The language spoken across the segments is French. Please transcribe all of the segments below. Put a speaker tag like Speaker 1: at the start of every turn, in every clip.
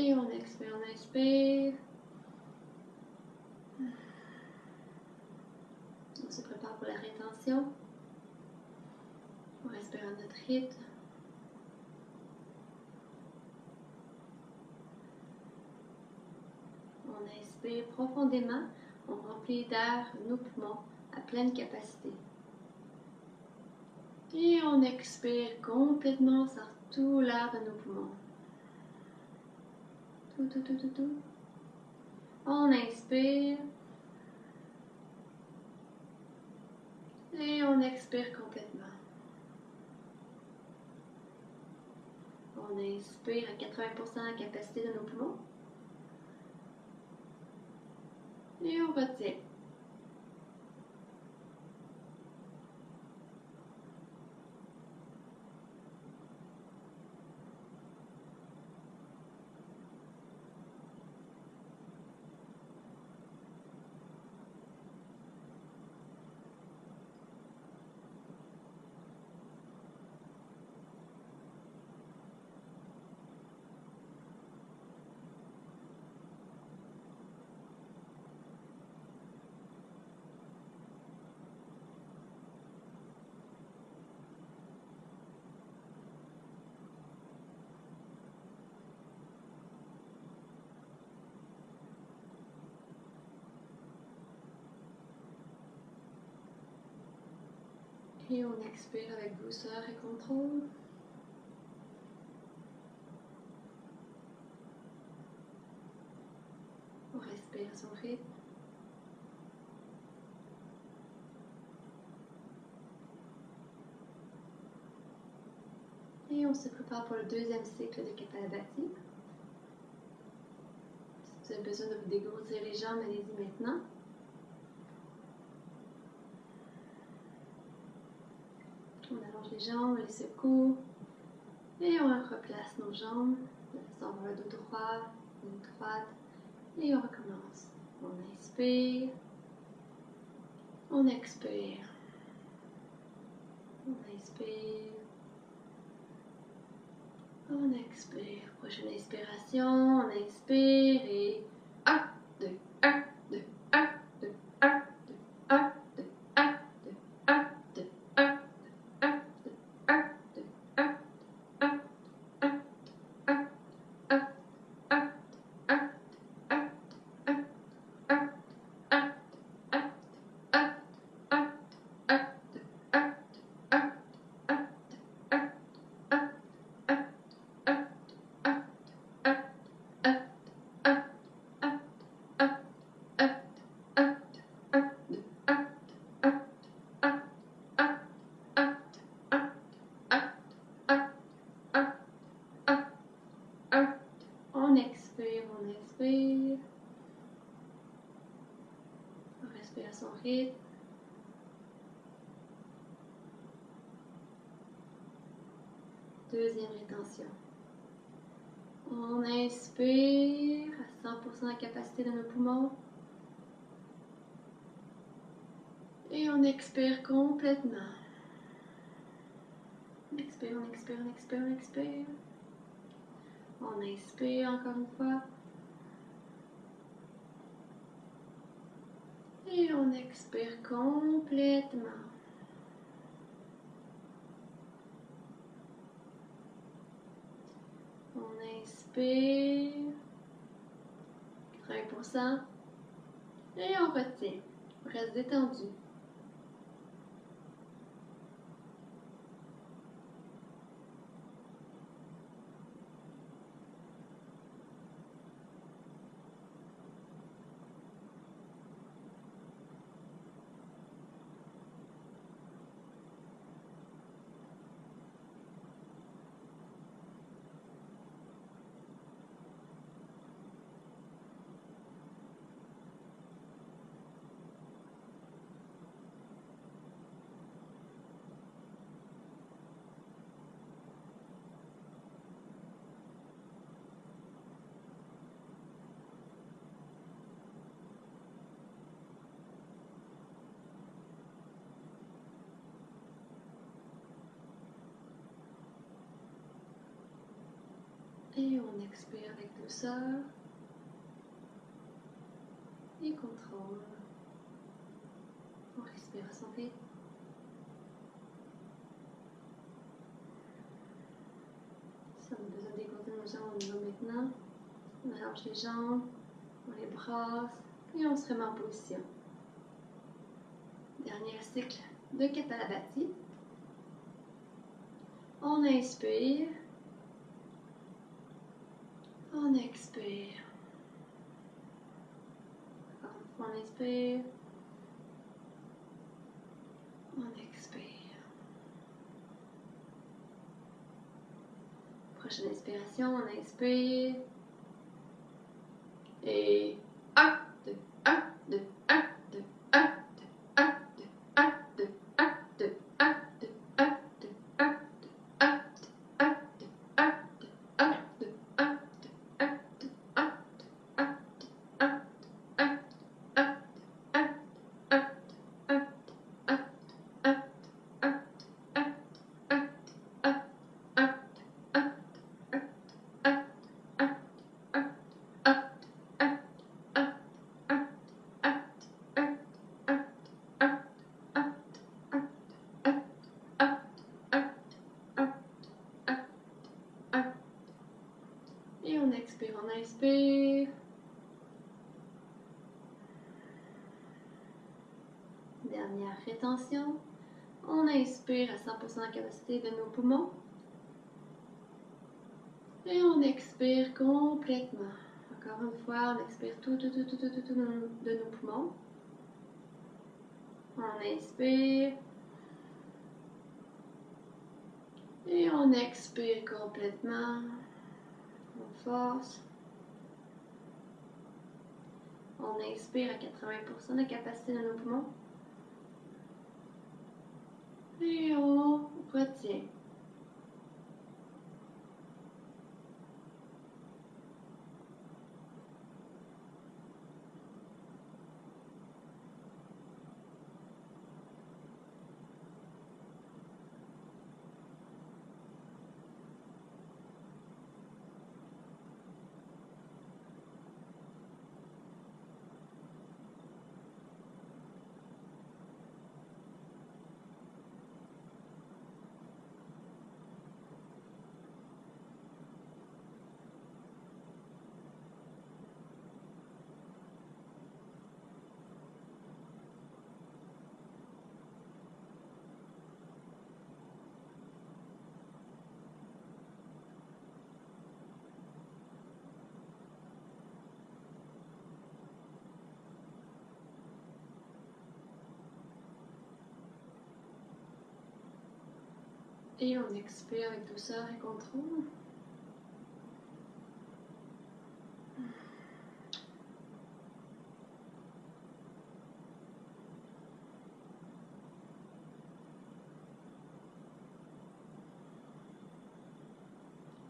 Speaker 1: Et on expire, on inspire. On se prépare pour la rétention. On respire à notre rythme. inspire profondément, on remplit d'air nos poumons à pleine capacité. Et on expire complètement, on sort tout l'air de nos poumons. Tout. On inspire. Et on expire complètement. On inspire à 80% la capacité de nos poumons. Et on retient. Et on expire avec douceur et contrôle. On respire à son rythme. Et on se prépare pour le deuxième cycle de Kapalabhati. Si vous avez besoin de vous dégrossir les jambes, allez-y maintenant. On allonge les jambes, on les secoue. Et on replace nos jambes de façon à avoir le dos droit, ligne droite. Et on recommence. On inspire. On expire. On inspire. On expire. Prochaine inspiration. On inspire et 1, 2, 1, 2, 1, 2, 1, 2, 1, 2, 1, 2, 1, 2, 1, 1, 2, 1, 2, 1, 1, 1, 1, 1, 1, 1, 1. On expire, on inspire. On respire à son rythme. Deuxième rétention. On inspire à 100% la capacité de nos poumons. Et on expire complètement. On expire, on expire, on expire, on expire. On inspire encore une fois. Et on expire complètement. On inspire 80% et on retient. On reste détendu. Et on expire avec douceur et contrôle. On respire à son rythme. Si on a besoin d'écouter nos jambes, on y va maintenant. On allonge les jambes. On les brasse et on se remet en position. Dernier cycle de Kapalabhati. On inspire. On expire. Encore une fois, on inspire. On expire. Prochaine inspiration, on inspire. Et 1, 2, 1, 2, 1, 2, 1, 2, 1, 2, 1, 2, 1, 2, 1, 2, 1, 2, 1, 2, 1, 2, 1, 2, 1, 2, 1, 2, 1, 2, 1, 2, 1, 2, 1, 2, 1, et on expire, on inspire. Dernière rétention. On inspire à 100% la capacité de nos poumons. Et on expire complètement. Encore une fois, on expire tout de nos poumons. On inspire. Et on expire complètement. On force. On inspire à 80% de la capacité de nos poumons. Et on retient. Et on expire avec douceur et contrôle.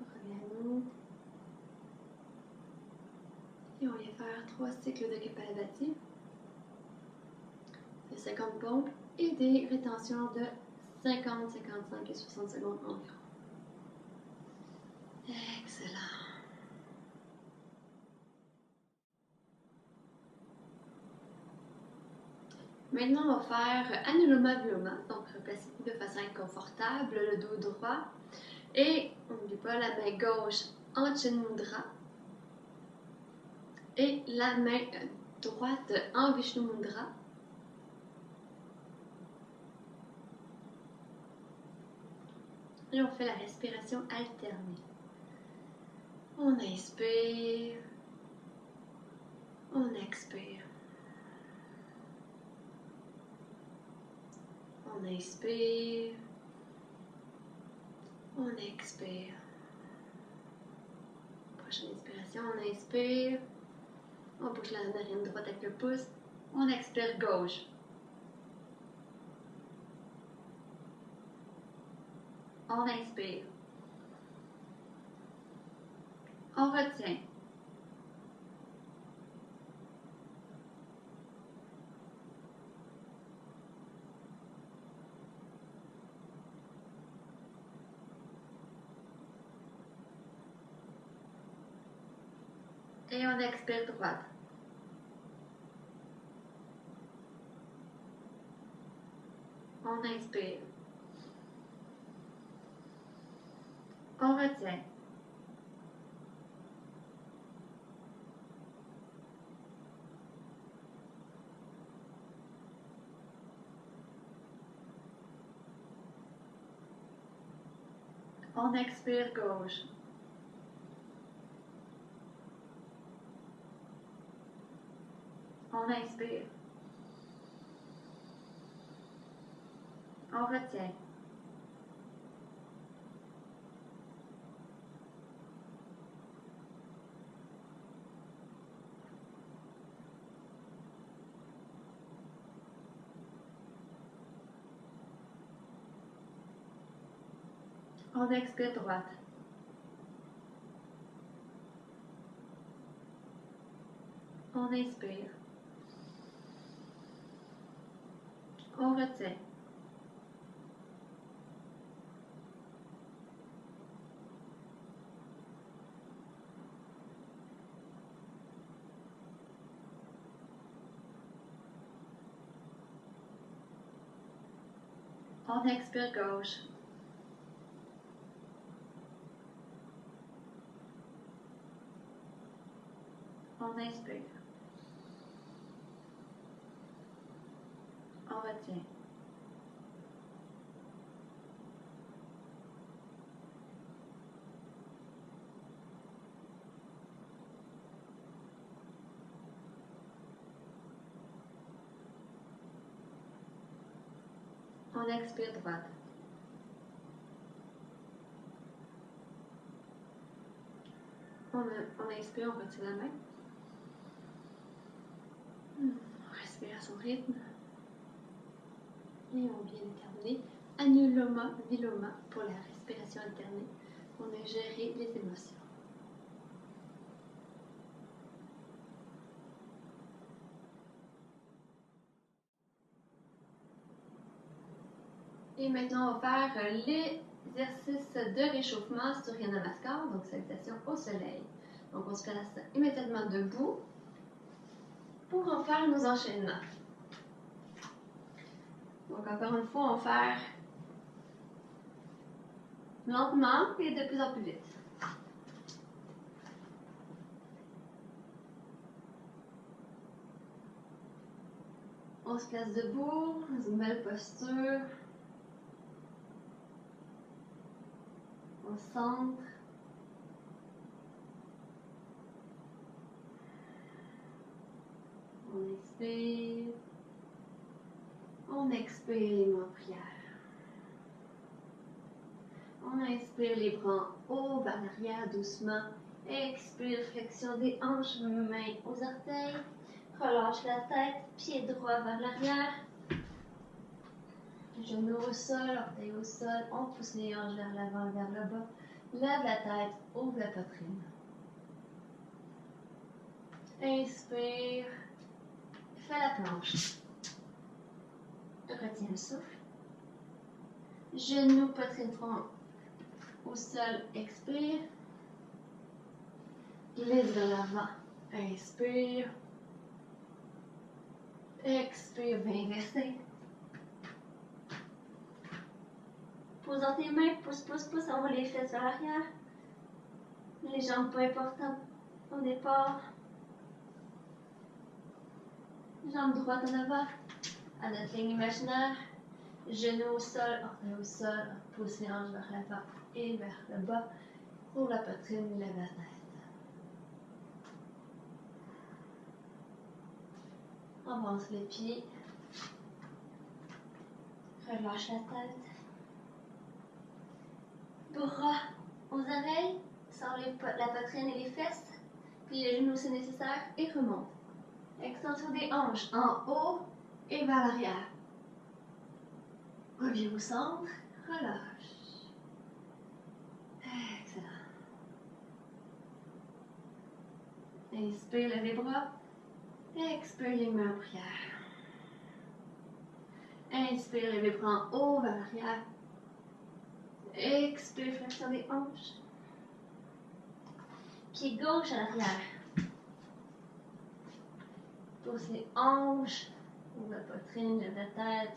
Speaker 1: Reviens à nous. Et on vient faire 3 cycles de Kapalabhati. De 50 pompes et des rétentions de 50, 55 et 60 secondes environ. Excellent. Maintenant, on va faire Anuloma Viloma. Donc, placez-vous de façon inconfortable, le dos droit. Et, n'oublie pas, la main gauche en Chin Mudra. Et la main droite en Vishnu Mudra. Et on fait la respiration alternée. On inspire. On expire. On inspire. On expire. Prochaine inspiration, on inspire. On bouge la narine droite avec le pouce. On expire gauche. On inspire. On retient. Et on expire droite. On inspire. On retient. On expire gauche. On inspire. On retient. On expire droite. On inspire. On retient. On expire gauche. On inspire. On retient. On expire droite. On inspire, on retire la main. On respire à son rythme. Et on vient de terminer. Anuloma Viloma pour la respiration alternée. On a géré les émotions. Et maintenant, on va faire l'exercice de réchauffement Surya Namaskar, donc salutation au soleil. Donc, on se place immédiatement debout pour en faire nos enchaînements. Donc, encore une fois, on va faire lentement et de plus en plus vite. On se place debout, dans une belle posture. On centre. On inspire. On expire les mains en prière. On inspire les bras en haut vers l'arrière doucement. Expire, flexion des hanches, mains aux orteils. Relâche la tête, pied droit vers l'arrière. Genoux au sol, orteils au sol. On pousse les hanches vers l'avant, vers le bas. Lève la tête, ouvre la poitrine. Inspire. Fais la planche. Retiens le souffle. Genoux, poitrine, front au sol. Expire. Glisse vers l'avant. Inspire. Expire, viens inverser. Pose dans tes mains, pousse, pousse, pousse, envoie les fesses vers l'arrière. Les jambes pas importantes au départ. Jambe droite en avant, à notre ligne imaginaire. Genoux au sol, orteils au sol, pousse les hanches vers l'avant et vers le bas. Ouvre la poitrine, lève la tête. Avance les pieds. Relâche la tête. Bras aux oreilles, sors la poitrine et les fesses, puis les genoux si nécessaire et remonte. Extension des hanches en haut et vers l'arrière. Reviens au centre, relâche. Excellent. Inspire, lève les bras. Expire, les mains en prière. Inspire, lève les bras en haut vers l'arrière. Expire, flexion des hanches. Pied gauche à l'arrière. Pousse les hanches. Ouvre la poitrine, lève la tête.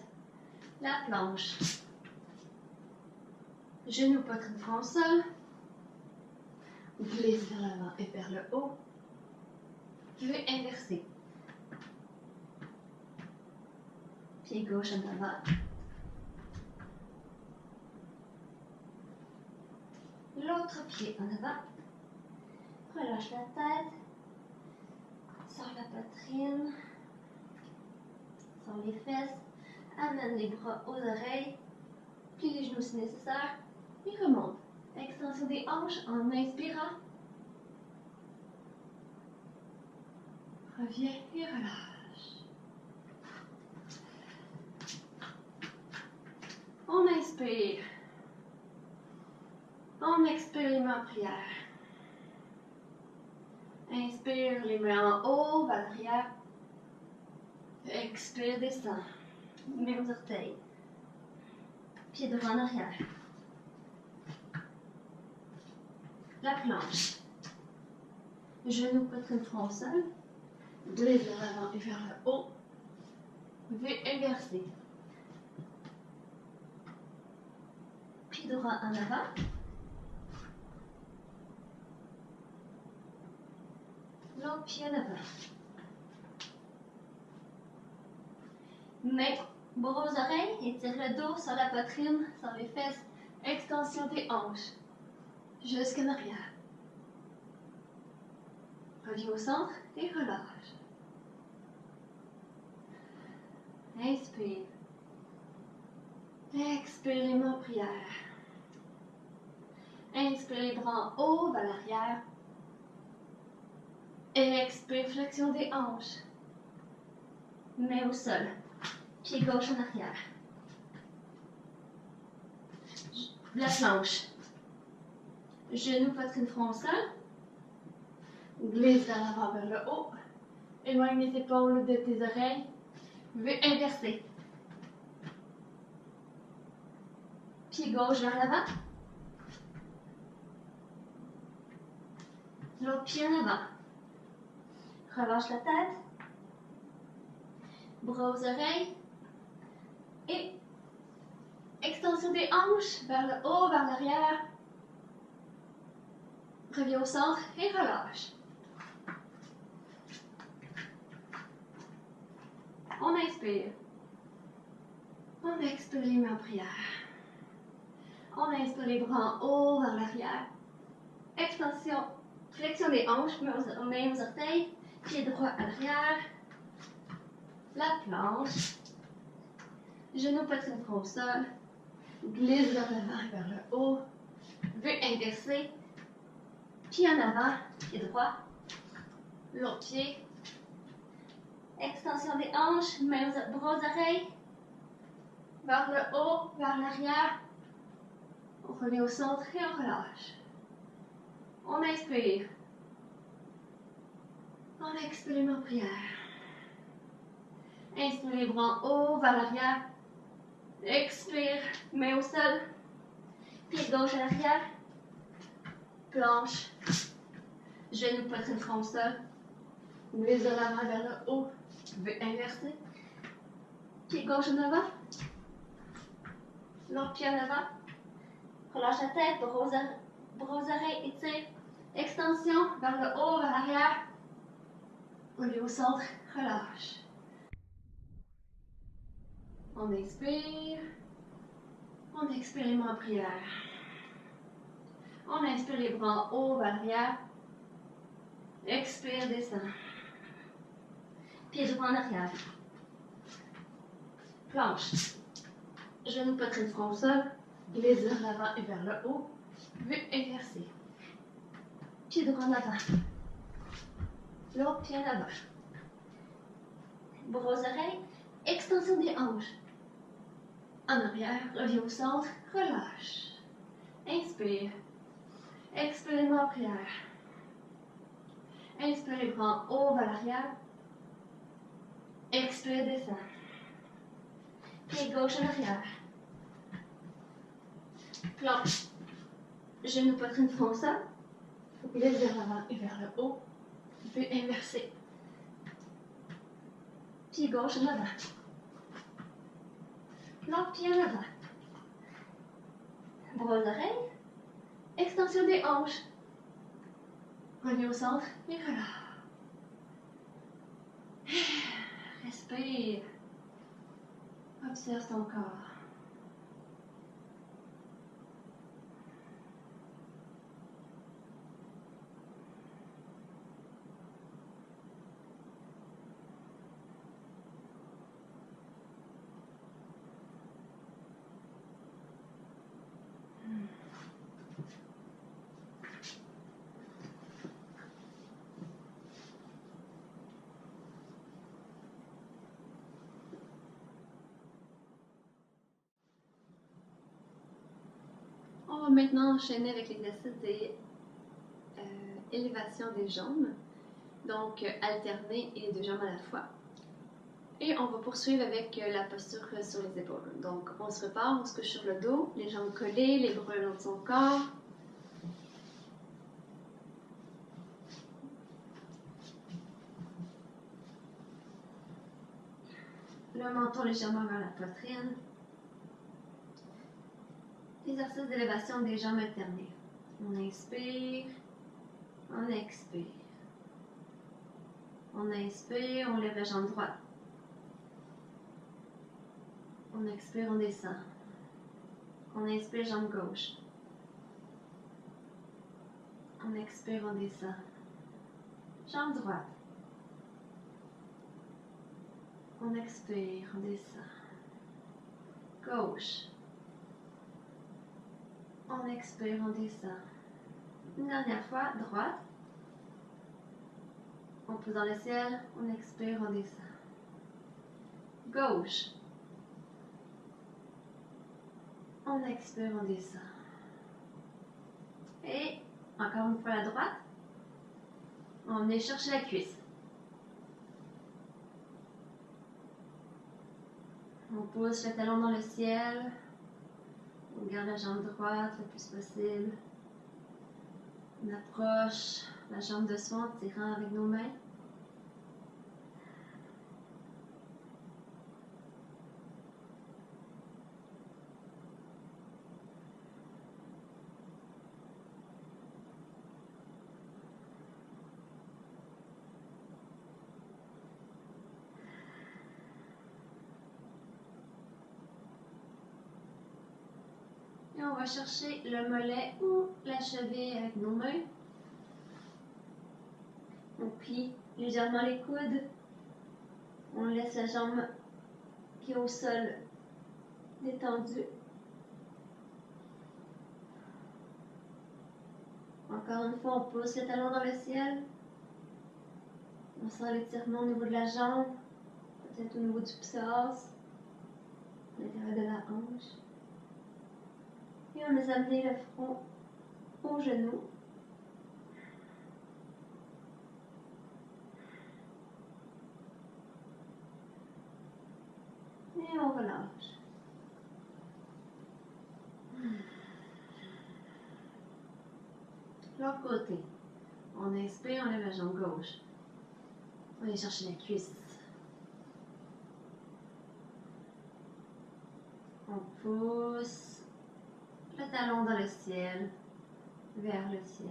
Speaker 1: La planche. Genoux, poitrine, front au sol. Glisse vers l'avant et vers le haut. Vue inversée. Pied gauche en avant. L'autre pied en avant. Relâche la tête. Sors la poitrine. Sors les fesses. Amène les bras aux oreilles. Plie les genoux si nécessaire. Et remonte. Extension des hanches en inspirant. Reviens et relâche. On inspire. On expire les mains en prière. Inspire les mains en haut, vers l'arrière. Expire, descend. Mets aux orteils. Pied droit en arrière. La planche. Genou, poitrine, front au sol. Glisse vers l'avant et vers le haut. V inversé. Pied droit en avant. L'autre pied en avant. Main, bras aux oreilles, étire le dos sur la poitrine, sur les fesses. Extension des hanches. Jusqu'en arrière. Reviens au centre et relâche. Inspire. Expire les mains en prière. Inspire les bras en haut, vers l'arrière. Expire, flexion des hanches. Main au sol. Pied gauche en arrière. La planche. Genou, poitrine, front au sol. Glisse vers l'avant, vers le haut. Éloigne les épaules de tes oreilles. V inversé. Pied gauche vers l'avant. L'autre pied en avant. Relâche la tête. Bras aux oreilles. Et extension des hanches vers le haut, vers l'arrière. Reviens au centre et relâche. On inspire. On expire les mains en prière. On inspire les bras en haut, vers l'arrière. Extension, flexion des hanches, main aux orteils. Pied droit à l'arrière. La planche. Genou, poitrine, front au sol. Glisse vers l'avant et vers le haut. V inversé. Pied en avant, pied droit. L'autre pied. Extension des hanches, bras aux oreilles. Vers le haut, vers l'arrière. On revient au centre et on relâche. On inspire. On expire les mains en prière. Inspire les bras en haut, vers l'arrière. Expire, main au sol. Pied gauche à l'arrière. Planche. Genou, poitrine, front au sol. Glisse de l'avant vers le haut. V inversé. Pied gauche en avant. L'autre pied en avant. Relâche la tête, bras aux oreilles, étire. Extension vers le haut, vers l'arrière. Reviens au centre, relâche. On inspire. On expire les mains en prière. On inspire les bras en haut, vers l'arrière. Expire, descend. Pied droit en arrière. Planche. Genou, poitrine, front au sol. Glisse vers l'avant et vers le haut. V inversé. Pied droit en avant. L'autre pied en avant. Bras aux oreilles. Extension des hanches. En arrière, reviens au centre, relâche. Inspire. Expire les mains en prière. Inspire les bras en haut vers l'arrière. Expire, descend. Pied gauche en arrière. Planche. Genou, poitrine, front au sol. Glisse vers l'avant et vers le haut. V inversé. Pied gauche en avant. L'autre pied en avant. Bras aux oreilles. Extension des hanches. Reviens au centre et relâche. Respire. Observe ton corps. maintenant enchaîner avec l'exercice des élévations des jambes. Donc, alterner et 2 jambes à la fois. Et on va poursuivre avec la posture sur les épaules. Donc, on se repart, on se couche sur le dos, les jambes collées, les bras le long de son corps. Le menton légèrement vers la poitrine. Exercice d'élévation des jambes alternées. On inspire, on expire. On inspire, on lève la jambe droite. On expire, on descend. On inspire, jambe gauche. On expire, on descend. Jambe droite. On expire, on descend. Gauche. On expire, on descend. Une dernière fois, droite. On pousse dans le ciel, on expire, on descend. Gauche. On expire, on descend. Et encore une fois la droite. On vient chercher la cuisse. On pousse le talon dans le ciel. On garde la jambe droite le plus possible. On approche la jambe de soi en tirant avec nos mains. Et on va chercher le mollet ou la cheville avec nos mains. On plie légèrement les coudes. On laisse la jambe qui est au sol détendue. Encore une fois, on pousse le talon dans le ciel. On sent l'étirement au niveau de la jambe, peut-être au niveau du psoas, à l'intérieur de la hanche. Et on laisse amener le front au genou. Et on relâche. L'autre côté. On inspire, on lève la jambe gauche. On va aller chercher la cuisse. On pousse le talon dans le ciel, vers le ciel.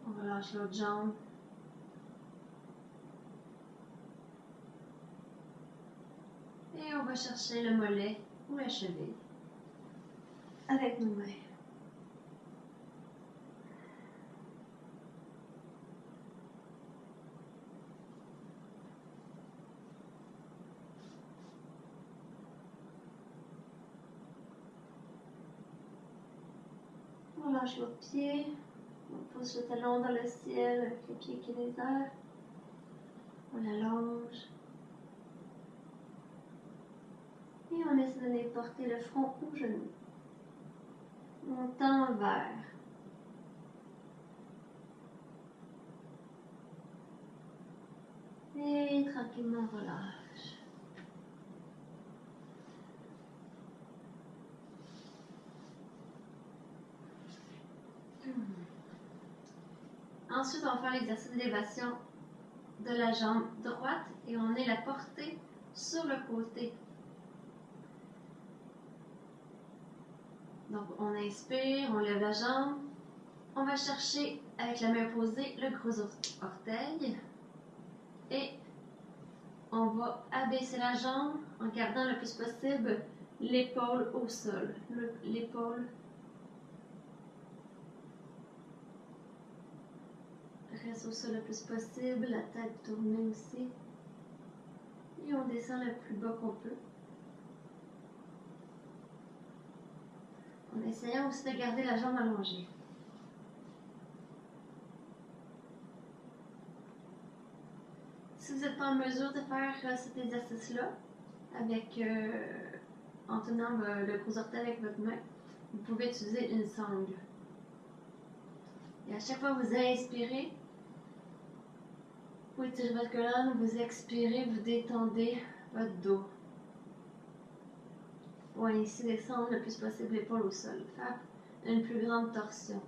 Speaker 1: On relâche l'autre jambe. Et on va chercher le mollet ou la cheville avec nos mains. On lâche l'autre pied. On pousse le talon dans le ciel avec le pied qui est les airs. On allonge. Et on laisse venir porter le front au genou. On tend vers. Et tranquillement on relâche. Ensuite, on va faire l'exercice d'élévation de la jambe droite et on est la portée sur le côté. Donc, on inspire, on lève la jambe. On va chercher, avec la main posée, le gros orteil. Et on va abaisser la jambe en gardant le plus possible l'épaule au sol. L'épaule reste au sol le plus possible, la tête tournée aussi. descend le plus bas qu'on peut. En essayant aussi de garder la jambe allongée. Si vous n'êtes pas en mesure de faire cet exercice-là, en tenant le gros orteil avec votre main, vous pouvez utiliser une sangle. Et à chaque fois que vous inspirez, vous étirez votre colonne, vous expirez, vous détendez votre dos. Pour ainsi descendre le plus possible l'épaule au sol. Faire une plus grande torsion.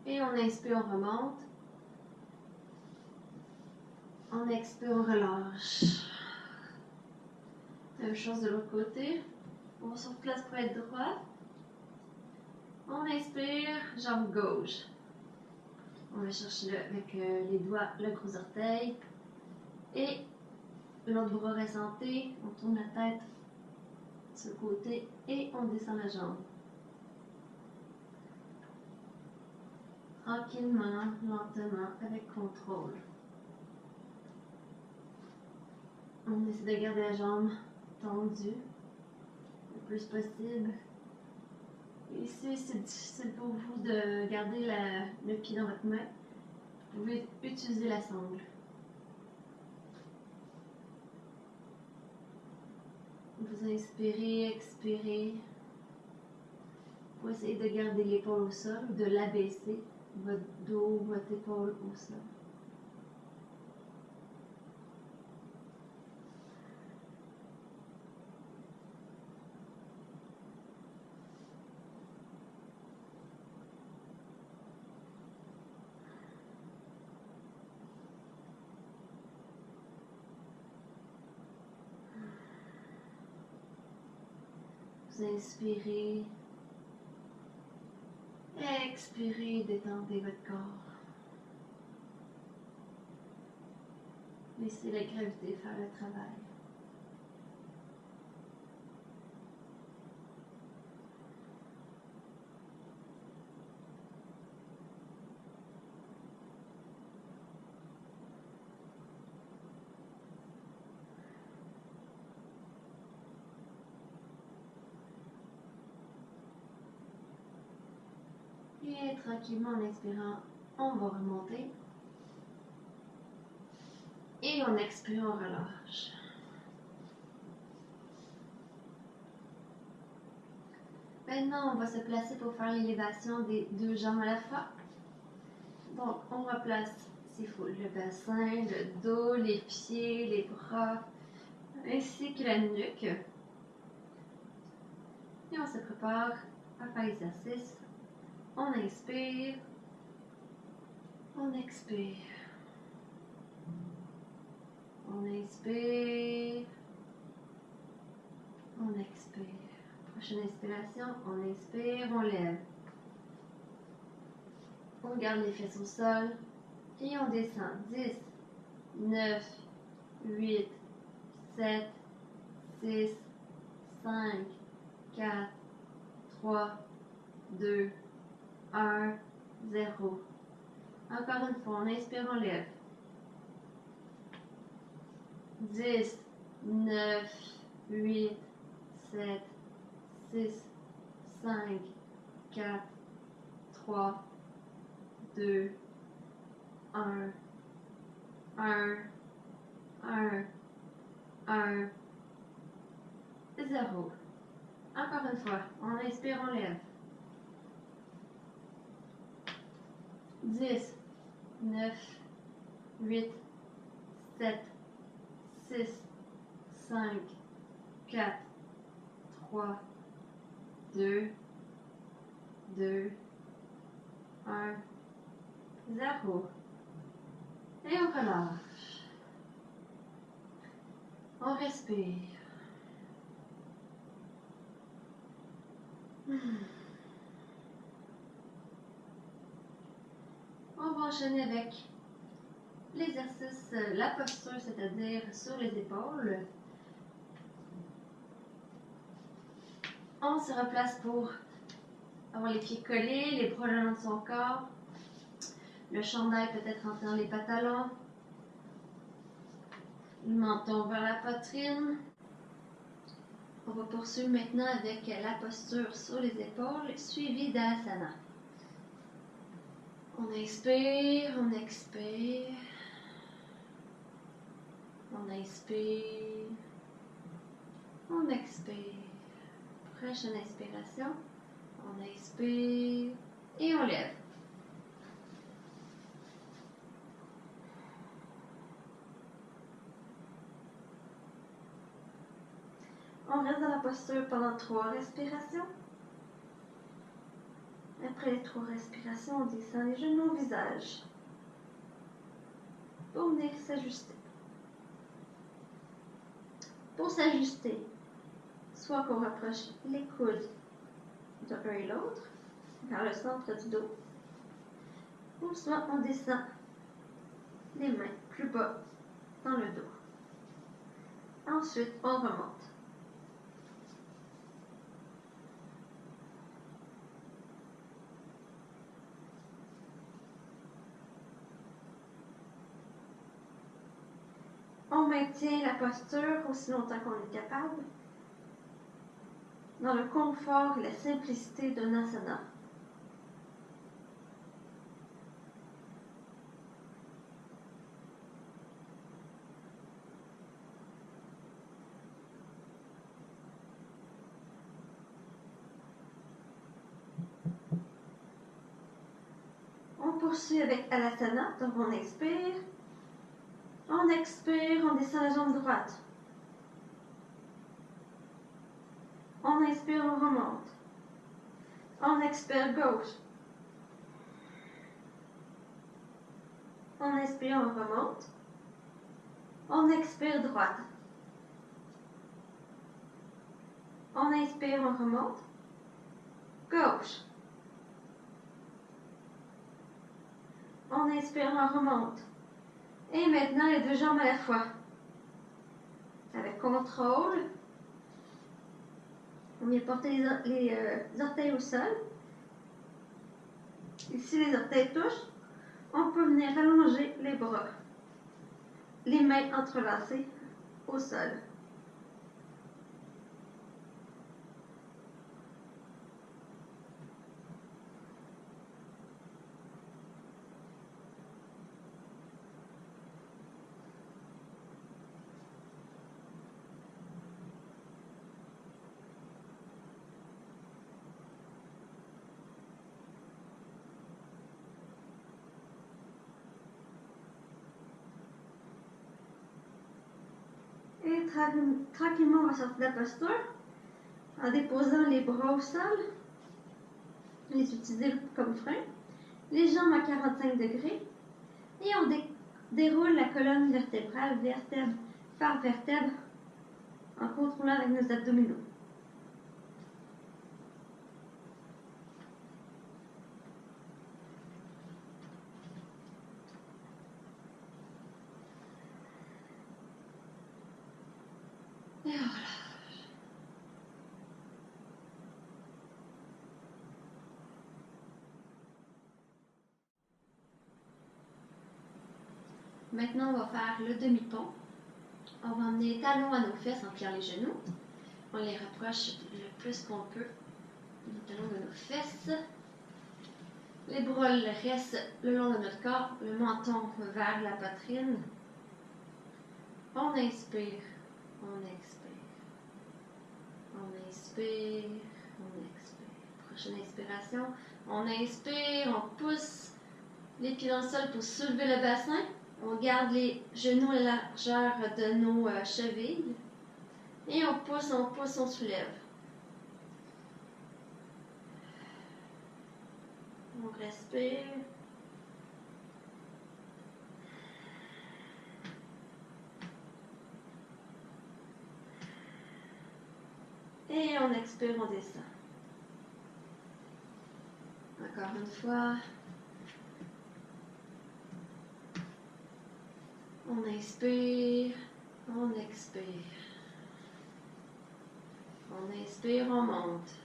Speaker 1: Et on inspire, on remonte. On expire, on relâche. Même chose de l'autre côté. On se replace pour être droit. On inspire, jambe gauche. On va chercher avec les doigts le gros orteil. Et l'autre bras ressenté. On tourne la tête sur le côté et on descend la jambe. Tranquillement, lentement, avec contrôle. On essaie de garder la jambe tendue le plus possible. Et si c'est difficile pour vous de garder le pied dans votre main, vous pouvez utiliser la sangle. Vous inspirez, expirez. Pour essayer de garder l'épaule au sol ou de l'abaisser, votre dos, votre épaule au sol. Vous inspirez, expirez, détendez votre corps. Laissez la gravité faire le travail. Et tranquillement, en expirant, on va remonter. Et en expirant, on relâche. Maintenant, on va se placer pour faire l'élévation des deux jambes à la fois. Donc, on replace, s'il faut, le bassin, le dos, les pieds, les bras, ainsi que la nuque. Et on se prépare à faire l'exercice. On inspire, on expire. On inspire, on expire. Prochaine inspiration, on inspire, on lève. On garde les fesses au sol et on descend. 10, 9, 8, 7, 6, 5, 4, 3, 2, 1, 0. Encore une fois, on inspire, on lève. 10, 9, 8, 7, 6, 5, 4, 3, 2, 1, 1, 1, 1, 0. Encore une fois, on inspire, on lève. 10, 9, 8, 7, 6, 5, 4, 3, 2, 2, 1, 0. Et on relâche. On respire. On va enchaîner avec l'exercice, la posture, c'est-à-dire sur les épaules. On se replace pour avoir les pieds collés, les bras le long de son corps. Le chandail peut-être rentré dans les pantalons. Le menton vers la poitrine. On va poursuivre maintenant avec la posture sur les épaules, suivie d'asana. On inspire, on expire. On inspire, on expire. Prochaine inspiration, on inspire et on lève. On reste dans la posture pendant 3 respirations. Après les 3 respirations, on descend les genoux au visage pour venir s'ajuster. Pour s'ajuster, soit qu'on rapproche les coudes de l'un et l'autre vers le centre du dos, ou soit on descend les mains plus bas dans le dos. Ensuite, on remonte. On maintient la posture aussi longtemps qu'on est capable, dans le confort et la simplicité d'un asana. On poursuit avec Alasana, donc on inspire, on expire, on descend la jambe droite. On inspire, on remonte. On expire gauche. On inspire, on remonte. On expire droite. On inspire, on remonte. Gauche. On inspire, on remonte. Et maintenant, les 2 jambes à la fois. Avec contrôle. On vient porter les orteils au sol. Et si les orteils touchent, on peut venir allonger les bras. Les mains entrelacées au sol. Et tranquillement, on va sortir de la posture en déposant les bras au sol, les utiliser comme frein, les jambes à 45 degrés, et on déroule la colonne vertébrale, vertèbre par vertèbre, en contrôlant avec nos abdominaux. Et voilà. Maintenant, on va faire le demi-pont. On va emmener les talons à nos fesses en pliant les genoux. On les rapproche le plus qu'on peut, les talons de nos fesses. Les bras restent le long de notre corps, le menton vers la poitrine. On inspire, on expire. On inspire, on expire. Prochaine inspiration. On inspire, on pousse les pieds dans le sol pour soulever le bassin. On garde les genoux à la largeur de nos chevilles. Et on pousse, on soulève. On respire. Et on expire, on descend. Encore une fois. On inspire, on expire. On inspire, on monte.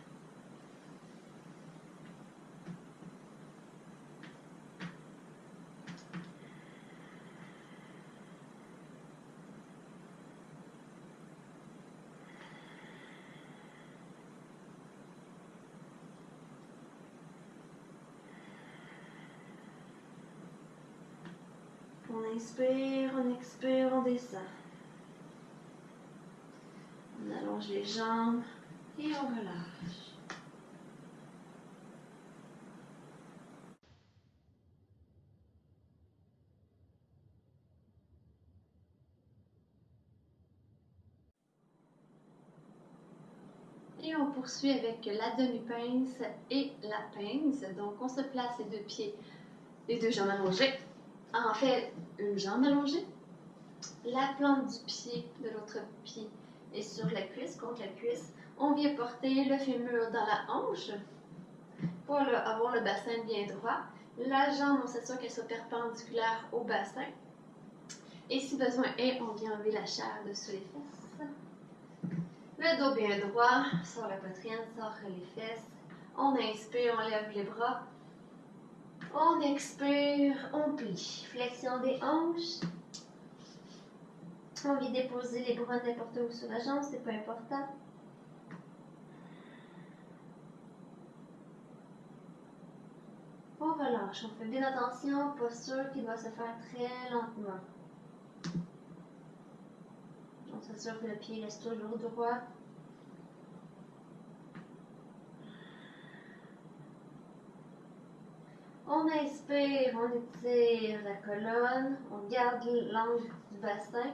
Speaker 1: On inspire, on expire, on descend. On allonge les jambes et on relâche. Et on poursuit avec la demi-pince et la pince. Donc on se place les deux pieds, les deux jambes allongées. En fait, une jambe allongée. La plante du pied de l'autre pied est sur la cuisse, contre la cuisse. On vient porter le fémur dans la hanche pour avoir le bassin bien droit. La jambe, on s'assure qu'elle soit perpendiculaire au bassin. Et si besoin est, on vient enlever la chair dessus les fesses. Le dos bien droit, sur la poitrine, sur les fesses. On inspire, on lève les bras. On expire, on plie. Flexion des hanches. On vient déposer les bras n'importe où sur la jambe, c'est pas important. On relâche, on fait bien attention, posture qui doit se faire très lentement. On s'assure que le pied reste toujours droit. On inspire, on étire la colonne, on garde l'angle du bassin.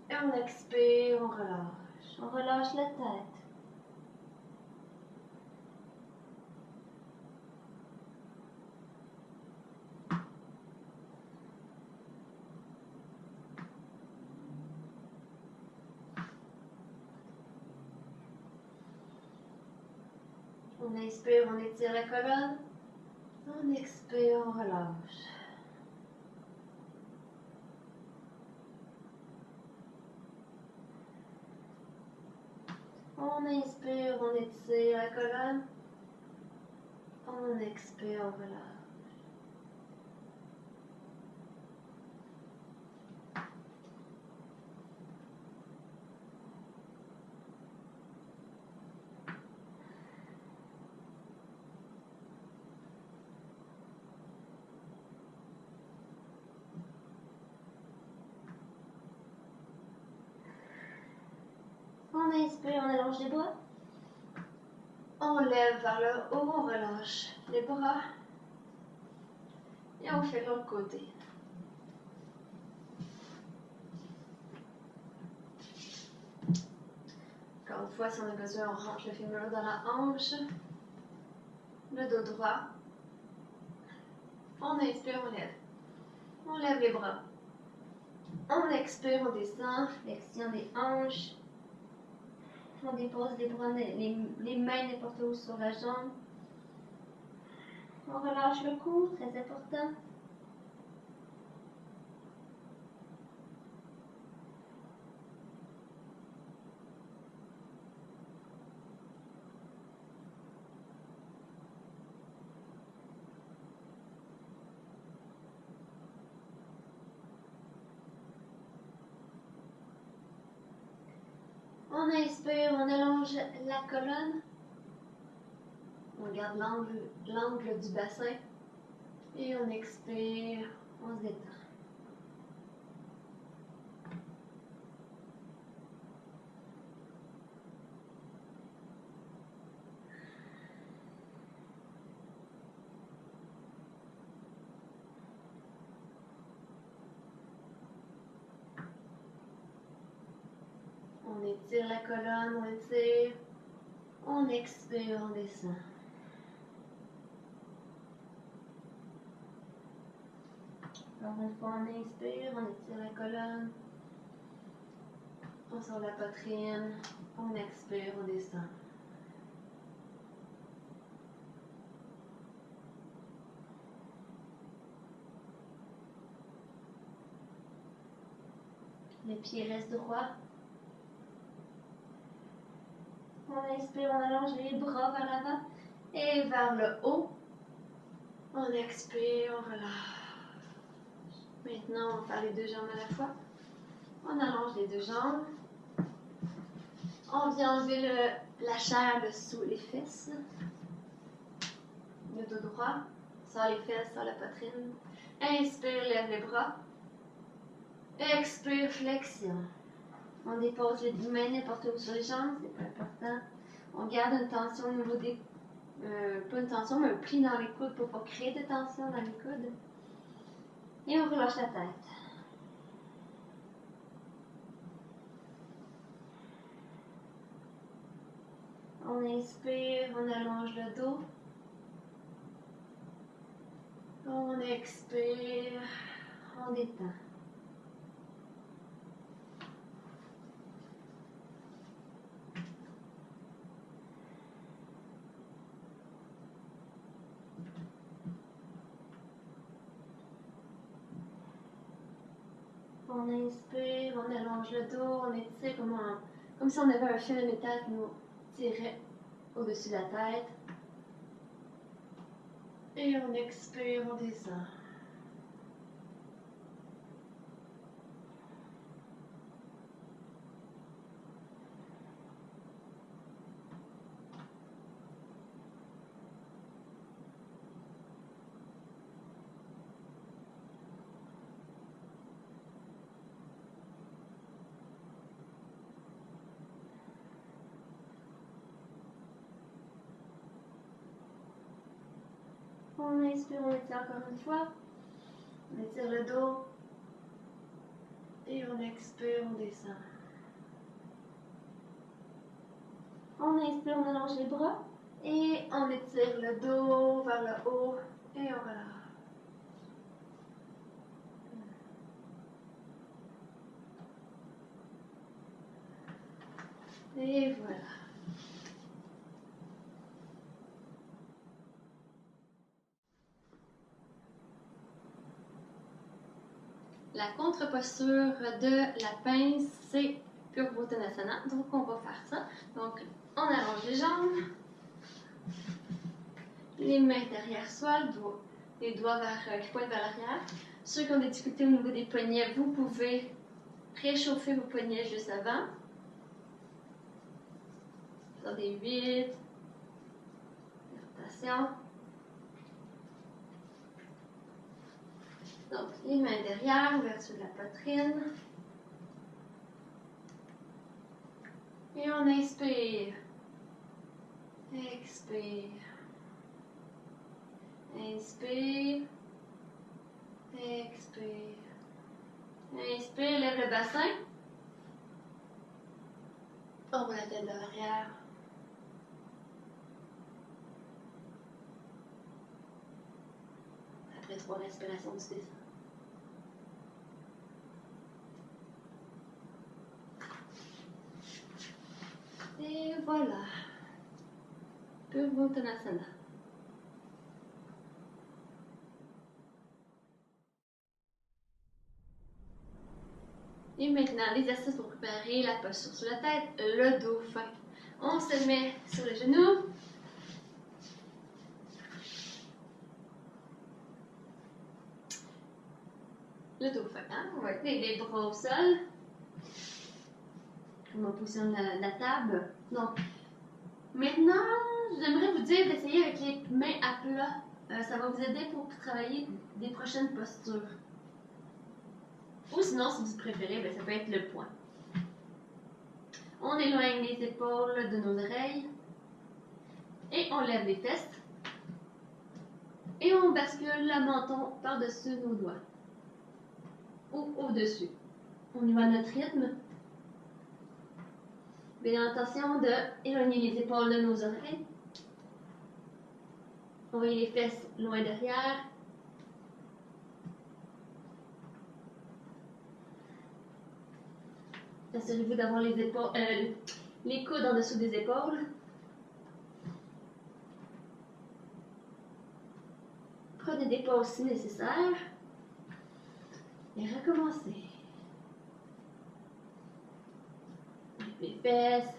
Speaker 1: Et on expire, on relâche. On relâche la tête. On inspire, on étire la colonne. On expire, on relâche. On inspire, on étire la colonne. On expire, on relâche. On inspire, on allonge les bras. On lève vers le haut, on relâche les bras. Et on fait de l'autre côté. Encore une fois, si on a besoin, on rentre le fémur dans la hanche. Le dos droit. On inspire, on lève. On lève les bras. On expire, on descend. Flexion des hanches. On dépose les bras, les mains n'importe où sur la jambe. On relâche le cou, très important. On inspire, on allonge la colonne. On garde l'angle du bassin. Et on expire, on se détend. On étire la colonne, on étire. On expire, on descend. Encore une fois, on inspire, on étire la colonne. On sort la poitrine. On expire, on descend. Les pieds restent droits. On inspire, on allonge les bras vers l'avant et vers le haut. On expire, on relâche. Maintenant, on va faire les deux jambes à la fois. On allonge les deux jambes. On vient enlever la chair sous les fesses. Le dos droit. Sors les fesses, sors la poitrine. Inspire, lève les bras. Expire, flexion. On dépose les mains n'importe où sur les jambes, c'est pas important. On garde une tension au niveau des... pas une tension, mais un pli dans les coudes pour ne pas créer de tension dans les coudes. Et on relâche la tête. On inspire, on allonge le dos. On expire, on détend. On inspire, on allonge le dos, on étire comme si on avait un fil de métal qui nous tirait au-dessus de la tête. Et on expire, on descend. On inspire, on étire encore une fois. On étire le dos. Et on expire, on descend. On inspire, on allonge les bras. Et on étire le dos vers le haut. Et on relâche. Et voilà. La contre-posture de la pince, c'est Purvottanasana. Donc, on va faire ça. Donc, on allonge les jambes. Les mains derrière soi, les doigts qui pointent vers l'arrière. Ceux qui ont des difficultés au niveau des poignets, vous pouvez réchauffer vos poignets juste avant. Sur des 8. Rotation. Donc, les mains derrière, ouverture de la poitrine. Et on inspire. Expire. Inspire. Expire. Inspire, lève le bassin. On va la tête vers l'arrière. Après 3 respirations, tu descends. Et voilà. Purvottanasana. Et maintenant, l'exercice pour préparer la posture sur la tête, le dos fin. On se met sur les genoux. Le dos fin, hein? On va tenir les bras au sol. On positionne la table. Donc, maintenant, j'aimerais vous dire d'essayer avec les mains à plat. Ça va vous aider pour travailler des prochaines postures. Ou sinon, si vous préférez, ça peut être le poing. On éloigne les épaules de nos oreilles. Et on lève les fesses. Et on bascule le menton par-dessus nos doigts. Ou au-dessus. On y va à notre rythme. Bien attention d'éloigner les épaules de nos oreilles. Envoyer les fesses loin derrière. Assurez-vous d'avoir les coudes en dessous des épaules. Prenez des pauses si nécessaire. Et recommencez. Les fesses.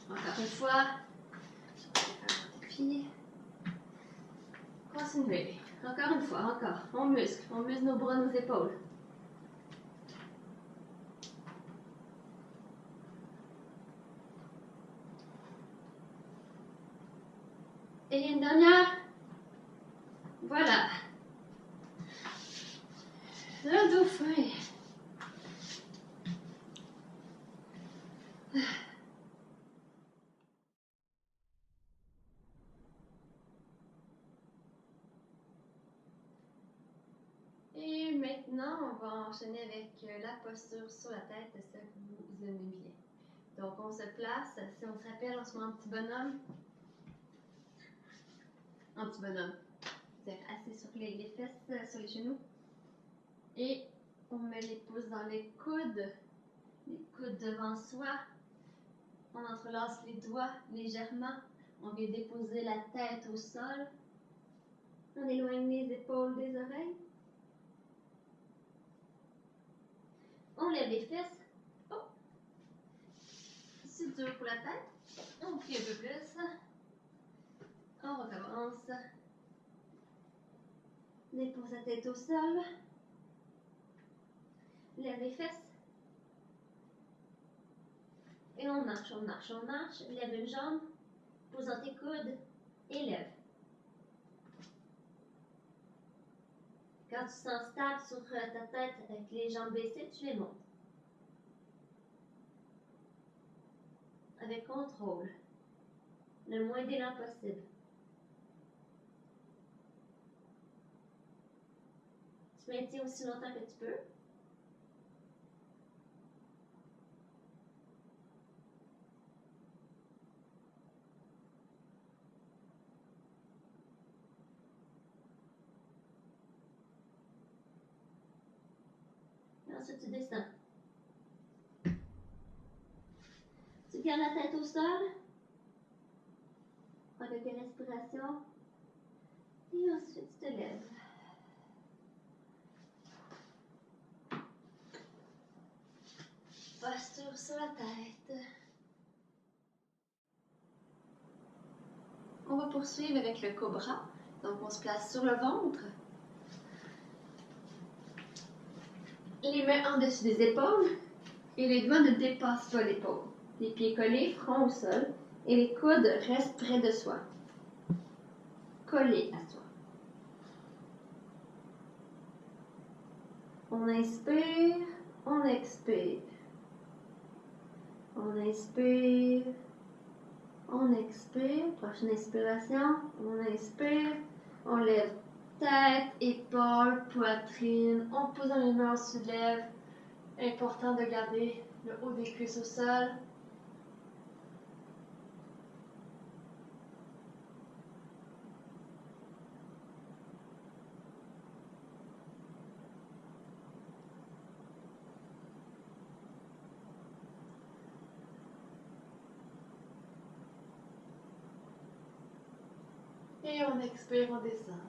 Speaker 1: Encore une fois. Puis, continuez. Encore une fois, encore. On muscle nos bras, nos épaules. Et une dernière. Voilà. Le dauphin. Et maintenant, on va enchaîner avec la posture sur la tête, celle que vous aimez bien. Donc, on se place, si on se rappelle, on se met en petit bonhomme. En petit bonhomme. C'est-à-dire assis sur les fesses, sur les genoux. Et on met les pouces dans les coudes devant soi. On entrelace les doigts légèrement. On vient déposer la tête au sol. On éloigne les épaules des oreilles. On lève les fesses. Oh. C'est dur pour la tête. On plie un peu plus. On recommence. Dépose la tête au sol. Lève les fesses. Et on marche, on marche, on marche. Lève une jambe. Pose dans tes coudes. Et lève. Quand tu sens stable sur ta tête avec les jambes baissées, tu les montes. Avec contrôle. Le moins d'élan possible. Tu maintiens aussi longtemps que tu peux. Et ensuite, tu descends. Tu gardes la tête au sol. Prends quelques respirations. Et ensuite, tu te lèves. Posture sur la tête. On va poursuivre avec le cobra. Donc, on se place sur le ventre. Les mains en dessus des épaules. Et les doigts ne dépassent pas l'épaule. Les pieds collés, front au sol. Et les coudes restent près de soi. Collés à soi. On inspire, on expire. On inspire, on expire. Prochaine inspiration, on inspire, on lève tête, épaules, poitrine. On pose dans les mains, on soulève. Important de garder le haut des cuisses au sol. Et on expire, on descend.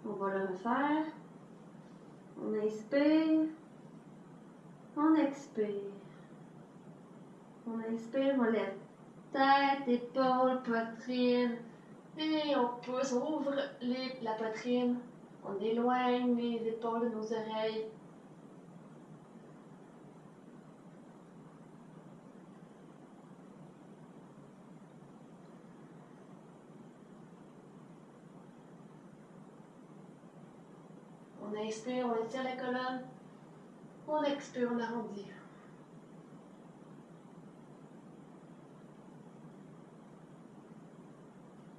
Speaker 1: On va le refaire. On inspire. On expire. On inspire, on lève tête, épaules, poitrine. Et on pousse, on ouvre la poitrine. On éloigne les épaules de nos oreilles. On inspire, on étire la colonne. On expire, on arrondit.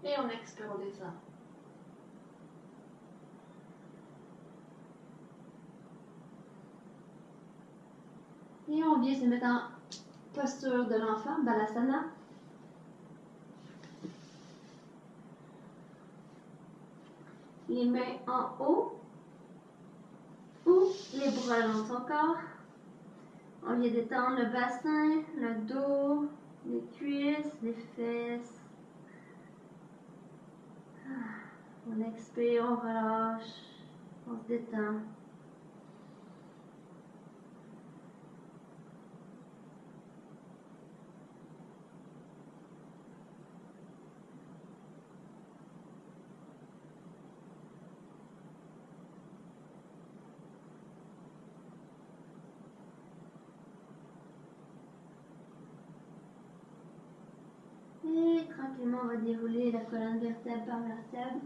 Speaker 1: Et on expire, on descend. Et on on vient se mettre en posture de l'enfant, Balasana. Les mains en haut ou les bras le long de son corps. On vient détendre le bassin, le dos, les cuisses, les fesses. On expire, on relâche, on se détend. Et tranquillement, on va dérouler la colonne vertèbre par vertèbre.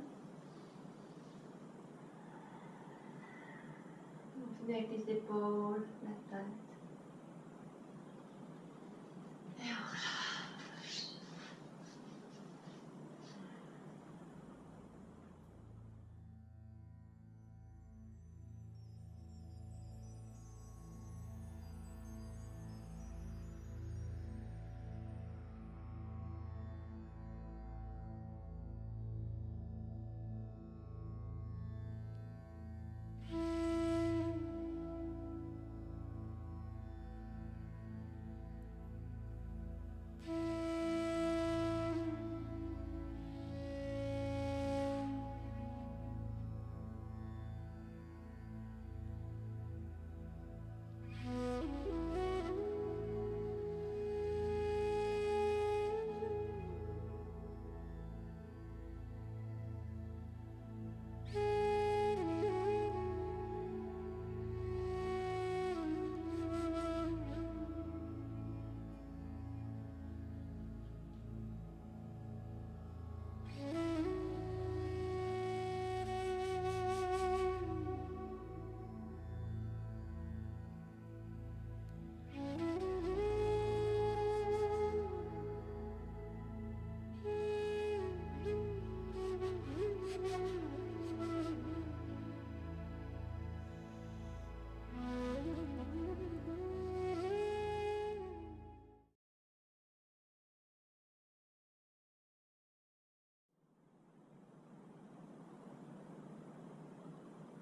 Speaker 1: On finit avec les épaules, la tête. Et on relâche.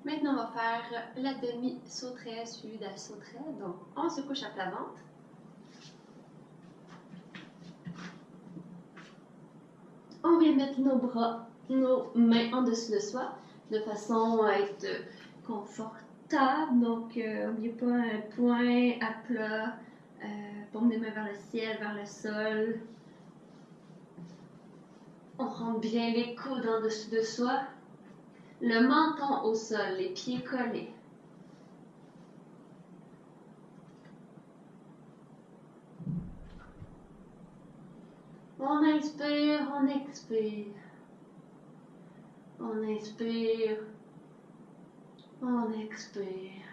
Speaker 1: Maintenant, on va faire la demi-sauterelle suivie de la sauterelle. Donc, on se couche à plat ventre. On vient mettre nos bras, nos mains en dessous de soi, de façon à être confortable. Donc, n'oubliez pas un point à plat, paume des mains vers le ciel, vers le sol. On rentre bien les coudes en dessous de soi. Le menton au sol, les pieds collés. On inspire, on expire. On inspire, on expire.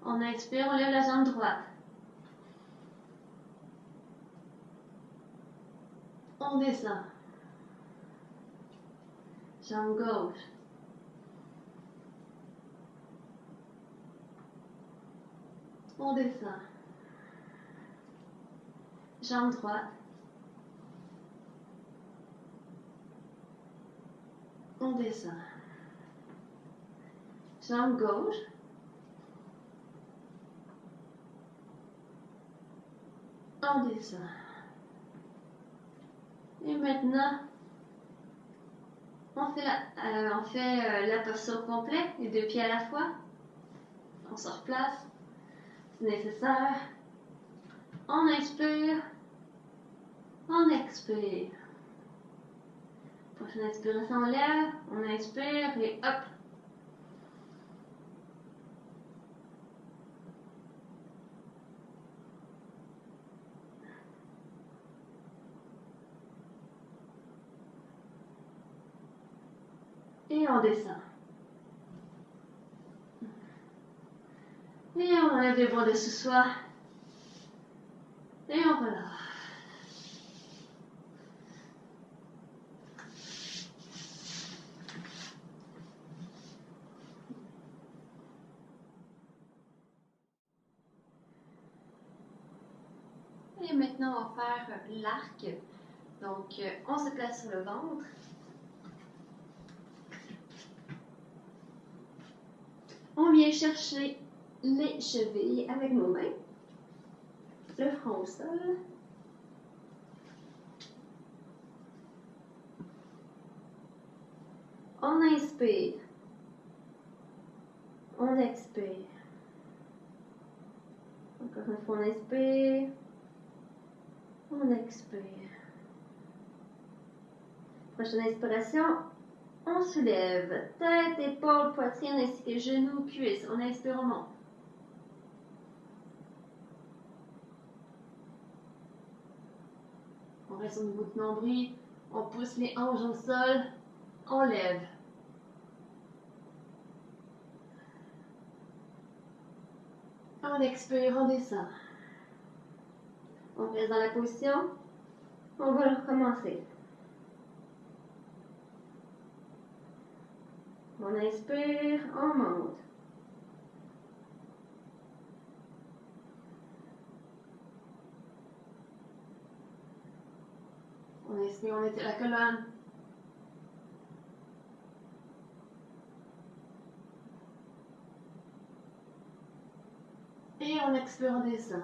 Speaker 1: On inspire, on lève la jambe droite. On descend. Jambe gauche. On descend. Jambe droite. On descend. Jambe gauche. On descend. Et maintenant, on fait la posture complète, les deux pieds à la fois. On se replace, si nécessaire. On inspire, on expire. Prochaine inspiration, on lève, on inspire et hop. Et on descend. Et on enlève les bras de sous soi. Et on relâche. Et maintenant, on va faire l'arc. Donc, on se place sur le ventre. On vient chercher les chevilles avec nos mains. Le front au sol. On inspire. On expire. Encore une fois, on inspire. On expire. Prochaine inspiration, on soulève. Tête, épaules, poitrine ainsi que genoux, cuisses. On inspire, on monte. On reste au niveau du nombril. On pousse les hanches au sol. On lève. On expire, on descend. On reste dans la position. On va recommencer. On inspire, on monte. On inspire, on étire la colonne. Et on expire, on descend.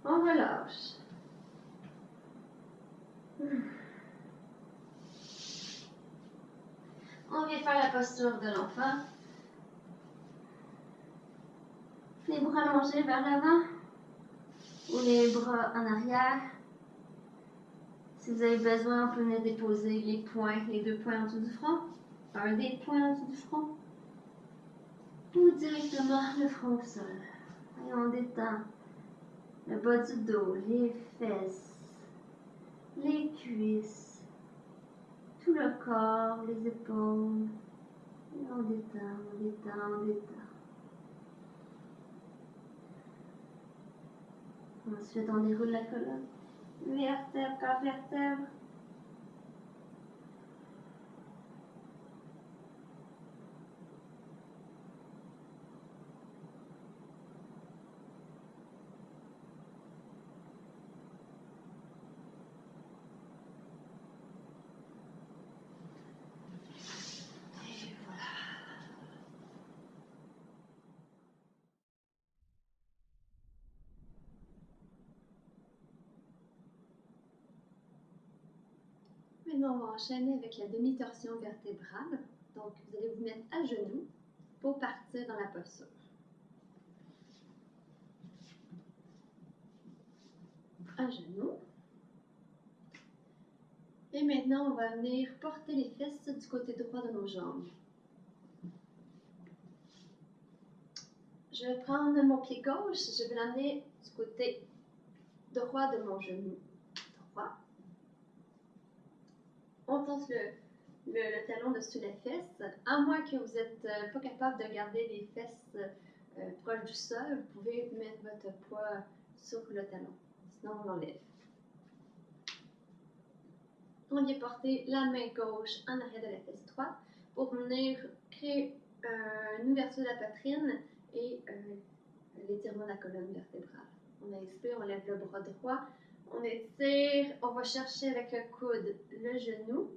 Speaker 1: On relâche. On vient faire la posture de l'enfant. Les bras allongés vers l'avant ou les bras en arrière. Si vous avez besoin, on peut venir déposer les poings, les deux poings en dessous du front. Un des poings en dessous du front. Ou directement le front au sol. Et on détend le bas du dos, les fesses, les cuisses, tout le corps, les épaules. Et on détend, on détend, on détend. Ensuite, on déroule la colonne. Vertèbre par vertèbre. Et voilà. Maintenant, on va enchaîner avec la demi-torsion vertébrale. Donc, vous allez vous mettre à genoux pour partir dans la posture. À genoux. Et maintenant, on va venir porter les fesses du côté droit de nos jambes. Je vais prendre mon pied gauche, je vais l'amener du côté droit de mon genou droit. On tente le talon dessus les fesses. À moins que vous n'êtes pas capable de garder les fesses proches du sol, vous pouvez mettre votre poids sur le talon. Sinon, on l'enlève. On vient porter la main gauche en arrière de la fesse droite pour venir créer une ouverture de la poitrine et l'étirement de la colonne vertébrale. On inspire, on lève le bras droit, on étire, on va chercher avec le coude le genou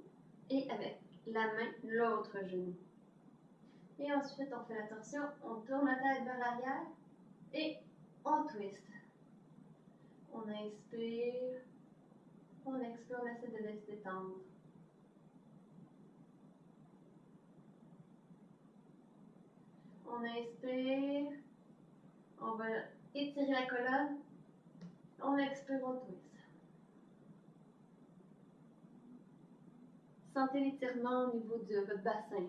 Speaker 1: et avec la main l'autre genou. Et ensuite, on fait la torsion, on tourne la tête vers l'arrière et on twist. On inspire, on expire, on essaie de se détendre. On inspire, on va étirer la colonne, on expire, on twist. Sentez l'étirement au niveau de votre bassin.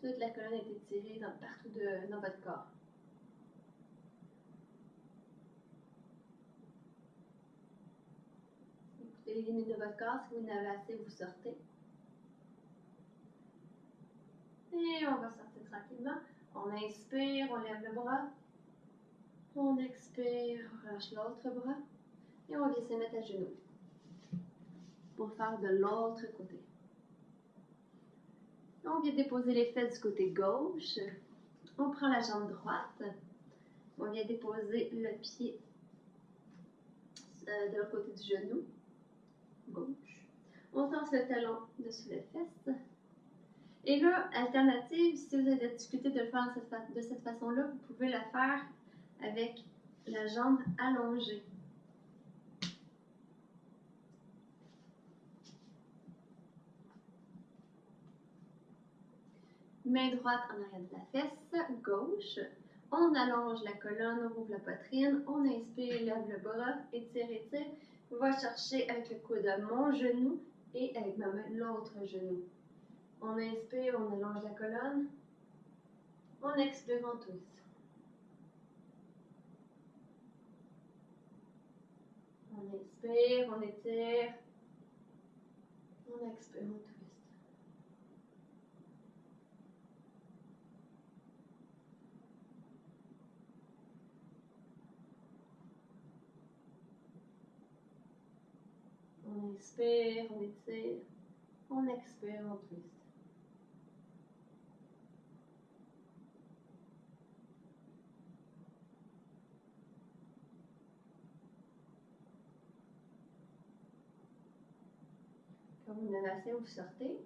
Speaker 1: Toute la colonne est étirée partout dans votre corps. Écoutez les limites de votre corps. Si vous en avez assez, vous sortez. Et on va sortir tranquillement. On inspire, on lève le bras. On expire, on relâche l'autre bras. Et on vient se mettre à genoux pour faire de l'autre côté. On vient déposer les fesses du côté gauche. On prend la jambe droite. On vient déposer le pied de l'autre côté du genou gauche. On tasse le talon dessus les fesses. Et là, alternative, si vous avez la difficulté de le faire de cette façon-là, vous pouvez la faire avec la jambe allongée. Main droite en arrière de la fesse gauche. On allonge la colonne, on ouvre la poitrine. On inspire, lève le bras, étire, étire. On va chercher avec le coude mon genou et avec ma main l'autre genou. On inspire, on allonge la colonne. On expire, on twist. On inspire, on étire. On expire, on twist. On inspire, on étire. On expire, on twist. Quand vous en avez assez, vous sortez.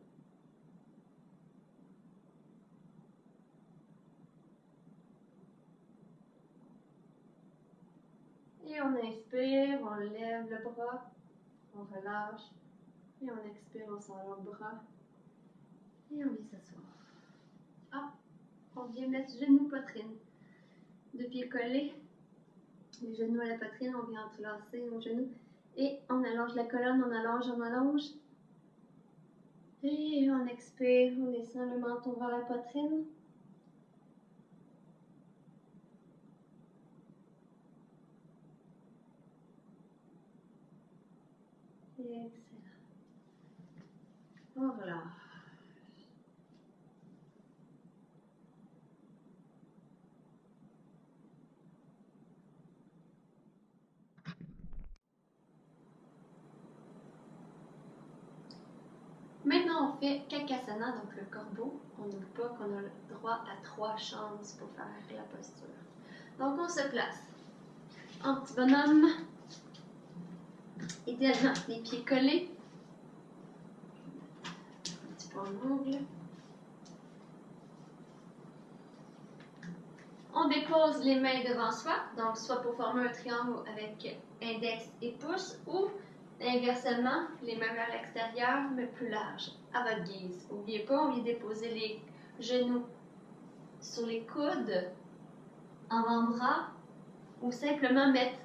Speaker 1: Et on inspire, on lève le bras, on relâche. Et on expire, on sort le bras. Et on vient s'asseoir. Ah, on vient mettre genou, poitrine. Deux pieds collés. Les genoux à la poitrine, on vient entrelacer nos genoux. Et on allonge la colonne, on allonge, on allonge. Et on expire, on descend le menton vers la poitrine. Et excellent. On relâche. Maintenant, on fait Kakasana, donc le corbeau. On n'oublie pas qu'on a le droit à 3 chances pour faire la posture. Donc, on se place en petit bonhomme. Idéalement, les pieds collés. Un petit peu en angle. On dépose les mains devant soi, donc soit pour former un triangle avec index et pouce, ou inversement, les mains vers l'extérieur, mais plus larges, à votre guise. N'oubliez pas, on vient déposer les genoux sur les coudes, avant-bras, ou simplement mettre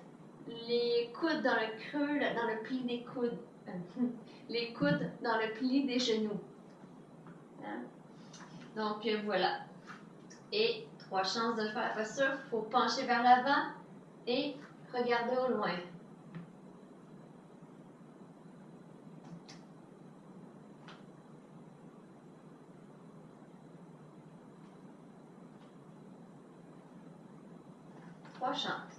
Speaker 1: les coudes dans le creux, dans le pli des coudes. Les coudes dans le pli des genoux. Hein? Donc voilà. Et 3 chances de faire la posture. Il faut pencher vers l'avant et regarder au loin. Trois chances.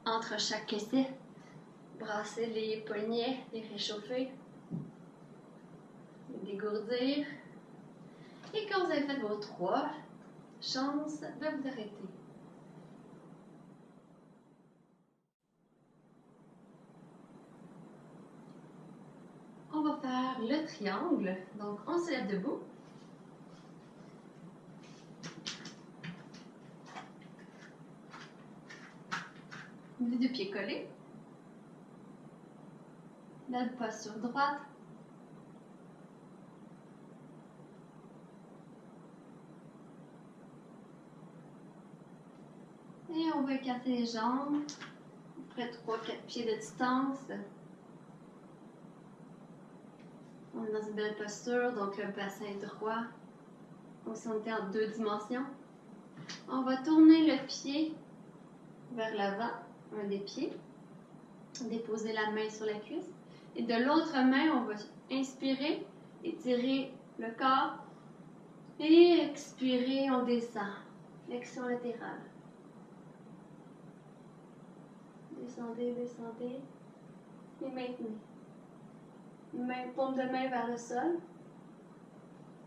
Speaker 1: Entre chaque essai, brasser les poignets, les réchauffer, les dégourdir. Et quand vous avez fait vos 3 chances, vous arrêtez. On va faire le triangle. Donc, on se lève debout. Les 2 pieds collés. La posture droite. Et on va écarter les jambes. Après 3-4 pieds de distance. On est dans une belle posture, donc le bassin est droit. comme si on était en 2 dimensions. On va tourner le pied vers l'avant, un des pieds. Déposer la main sur la cuisse. Et de l'autre main, on va inspirer, étirer le corps. Et expirer, on descend. Flexion latérale. Descendez, descendez. Et maintenez. Paume de main vers le sol.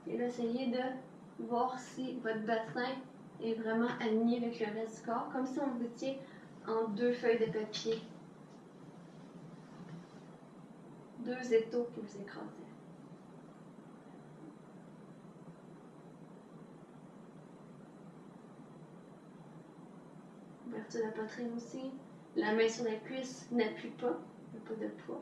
Speaker 1: Et là, essayez de voir si votre bassin est vraiment aligné avec le reste du corps, comme si on vous étiez en 2 feuilles de papier. 2 étaux que vous écrasez. Ouverture de la poitrine aussi. La main sur la cuisse, n'appuie pas, il n'y a pas de poids.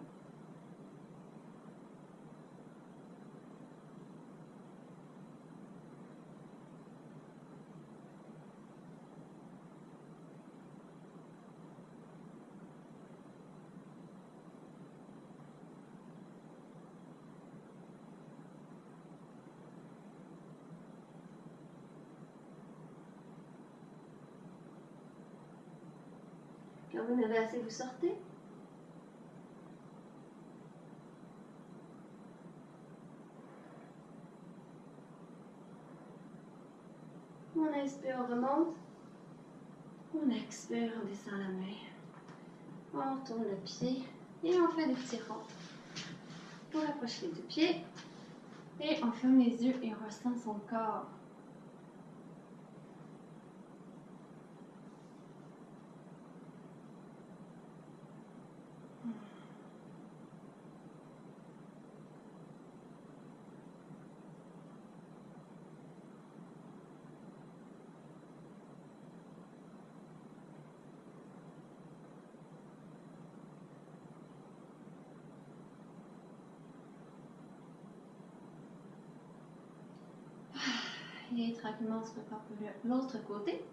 Speaker 1: Quand vous en avez assez, vous sortez. On inspire, on remonte. On expire, on descend la main. On tourne le pied et on fait des petits ronds. On rapproche les 2 pieds et on ferme les yeux et on ressent son corps. Et tranquillement, on se prépare pour l'autre côté.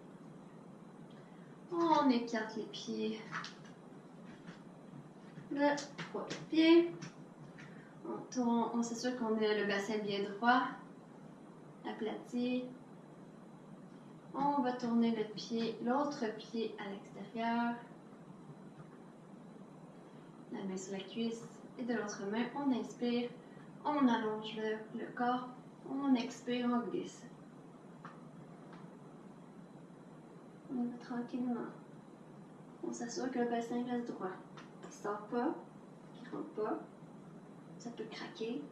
Speaker 1: On écarte les pieds. Le 3 pieds. On tourne, on s'assure qu'on a le bassin bien droit, aplati. On va tourner l'autre pied à l'extérieur. La main sur la cuisse. Et de l'autre main, on inspire. On allonge le corps. On expire, on glisse. On y va tranquillement. On s'assure que le bassin reste droit. Il ne sort pas, il ne rentre pas. Ça peut craquer.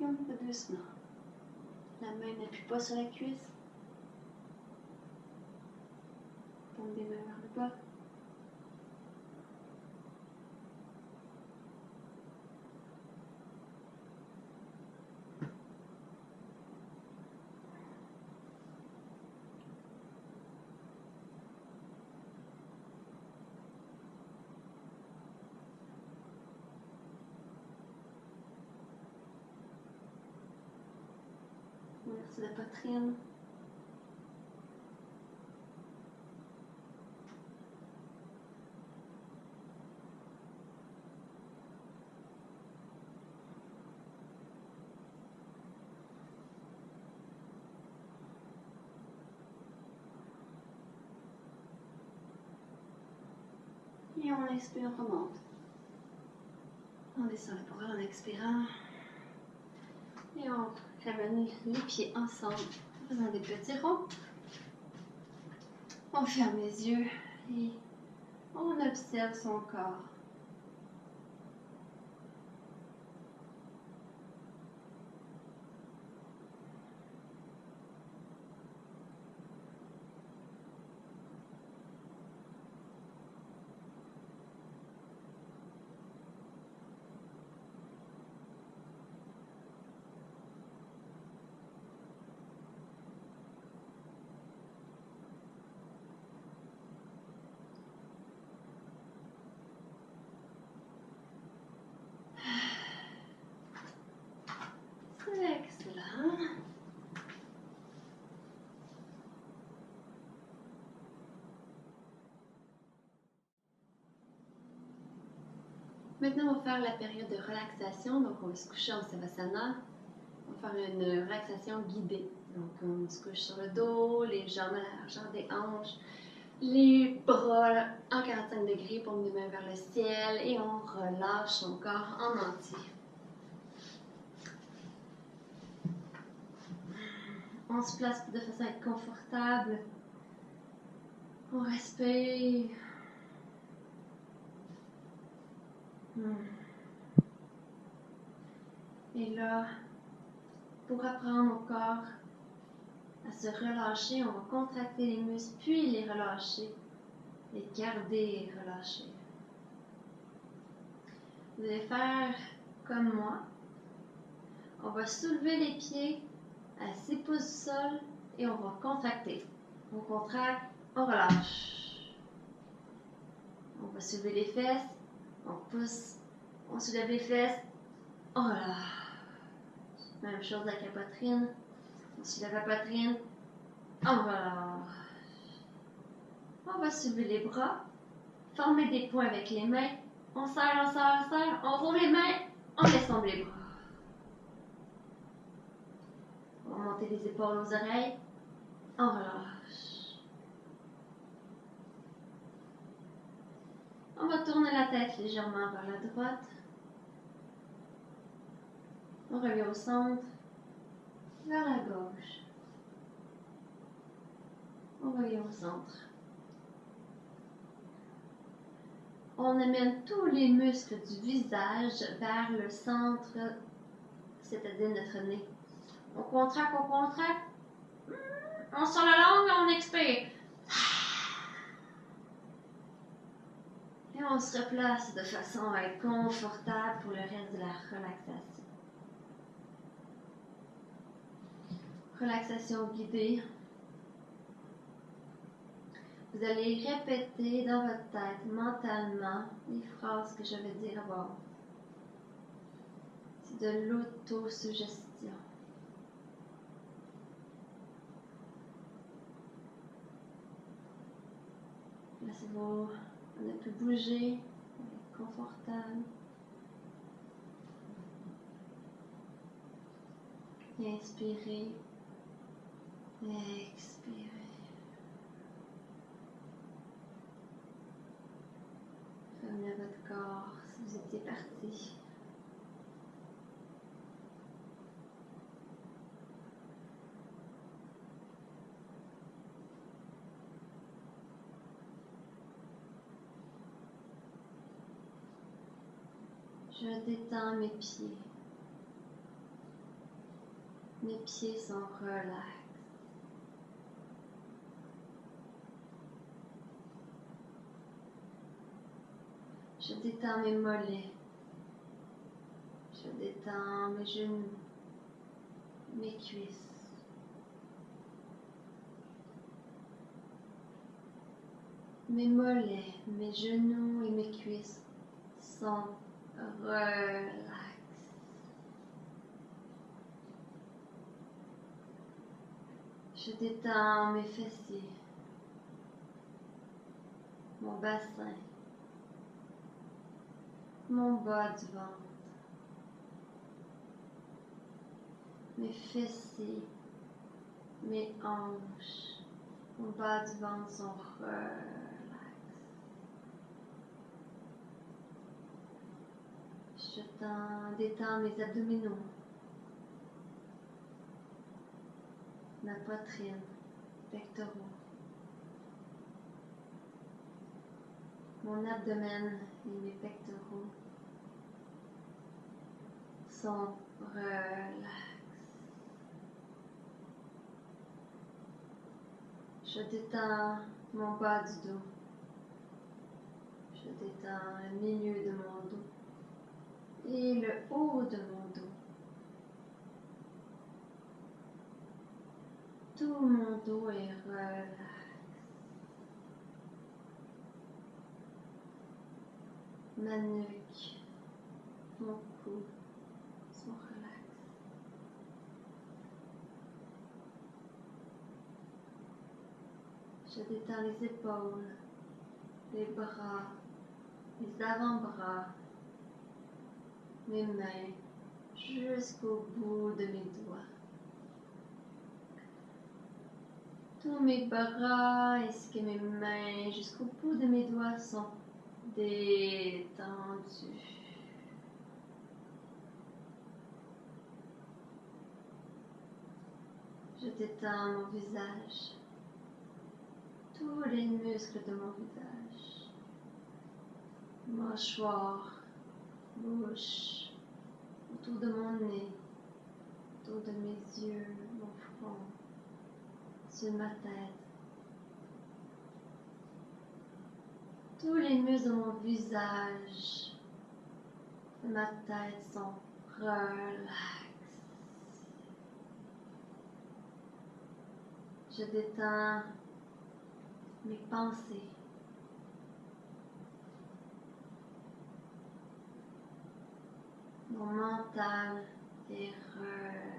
Speaker 1: Et on fait doucement. La main n'appuie pas sur la cuisse. Paume des mains vers le bas. Ouverture de la poitrine. Et on inspire, on remonte. On descend la parole en expirant. Et on ramène les pieds ensemble en faisant des petits ronds. On ferme les yeux et on observe son corps. Maintenant, on va faire la période de relaxation. Donc, on va se coucher en Savasana. On va faire une relaxation guidée. Donc, on se couche sur le dos, les jambes à l'arrière des hanches, les bras en 45 degrés pour les mains vers le ciel et on relâche son corps en entier. On se place de façon à être confortable. On respire. Et là, pour apprendre au corps à se relâcher, on va contracter les muscles, puis les relâcher. Les garder relâchés. Vous allez faire comme moi. On va soulever les pieds à 6 pouces du sol et on va contracter. On contracte, on relâche. On va soulever les fesses, on pousse, on soulève les fesses, on relâche. Même chose avec la poitrine. On soulève la poitrine, on relâche. On va soulever les bras, former des points avec les mains. On serre, on serre, on serre, on roule les mains, on laisse tomber les bras. On va monter les épaules aux oreilles, on relâche. On va tourner la tête légèrement vers la droite. On revient au centre, vers la gauche. On revient au centre. On amène tous les muscles du visage vers le centre, c'est-à-dire notre nez. On contracte, on contracte. On sort la langue et on expire. Et on se replace de façon à être confortable pour le reste de la relaxation. Relaxation guidée. Vous allez répéter dans votre tête, mentalement, les phrases que je vais dire à voix haute. C'est de l'autosuggestion. Laissez-vous ne plus bouger, être confortable. Inspirez, expirez. Revenez à votre corps si vous étiez parti. Je détends mes pieds. Mes pieds sont relax. Je détends mes mollets. Je détends mes genoux, mes cuisses. Mes mollets, mes genoux et mes cuisses sont relax. Je détends mes fessiers, mon bassin, mon bas du ventre, mes fessiers, mes hanches, mon bas du ventre sont relax. Je détends mes abdominaux, ma poitrine, pectoraux, mon abdomen et mes pectoraux sont relax. Je détends mon bas du dos. Je détends le milieu de mon dos et le haut de mon dos. Tout mon dos est relax. Ma nuque, mon cou sont relax. Je détends les épaules, les bras, les avant-bras, mes mains jusqu'au bout de mes doigts. Tous mes bras ainsi que mes mains jusqu'au bout de mes doigts sont détendus. Je détends mon visage, tous les muscles de mon visage, mâchoire, bouche, autour de mon nez, autour de mes yeux, mon front, sur ma tête. Tous les muscles de mon visage, de ma tête sont relax. Je détends mes pensées. Mon mental est relax.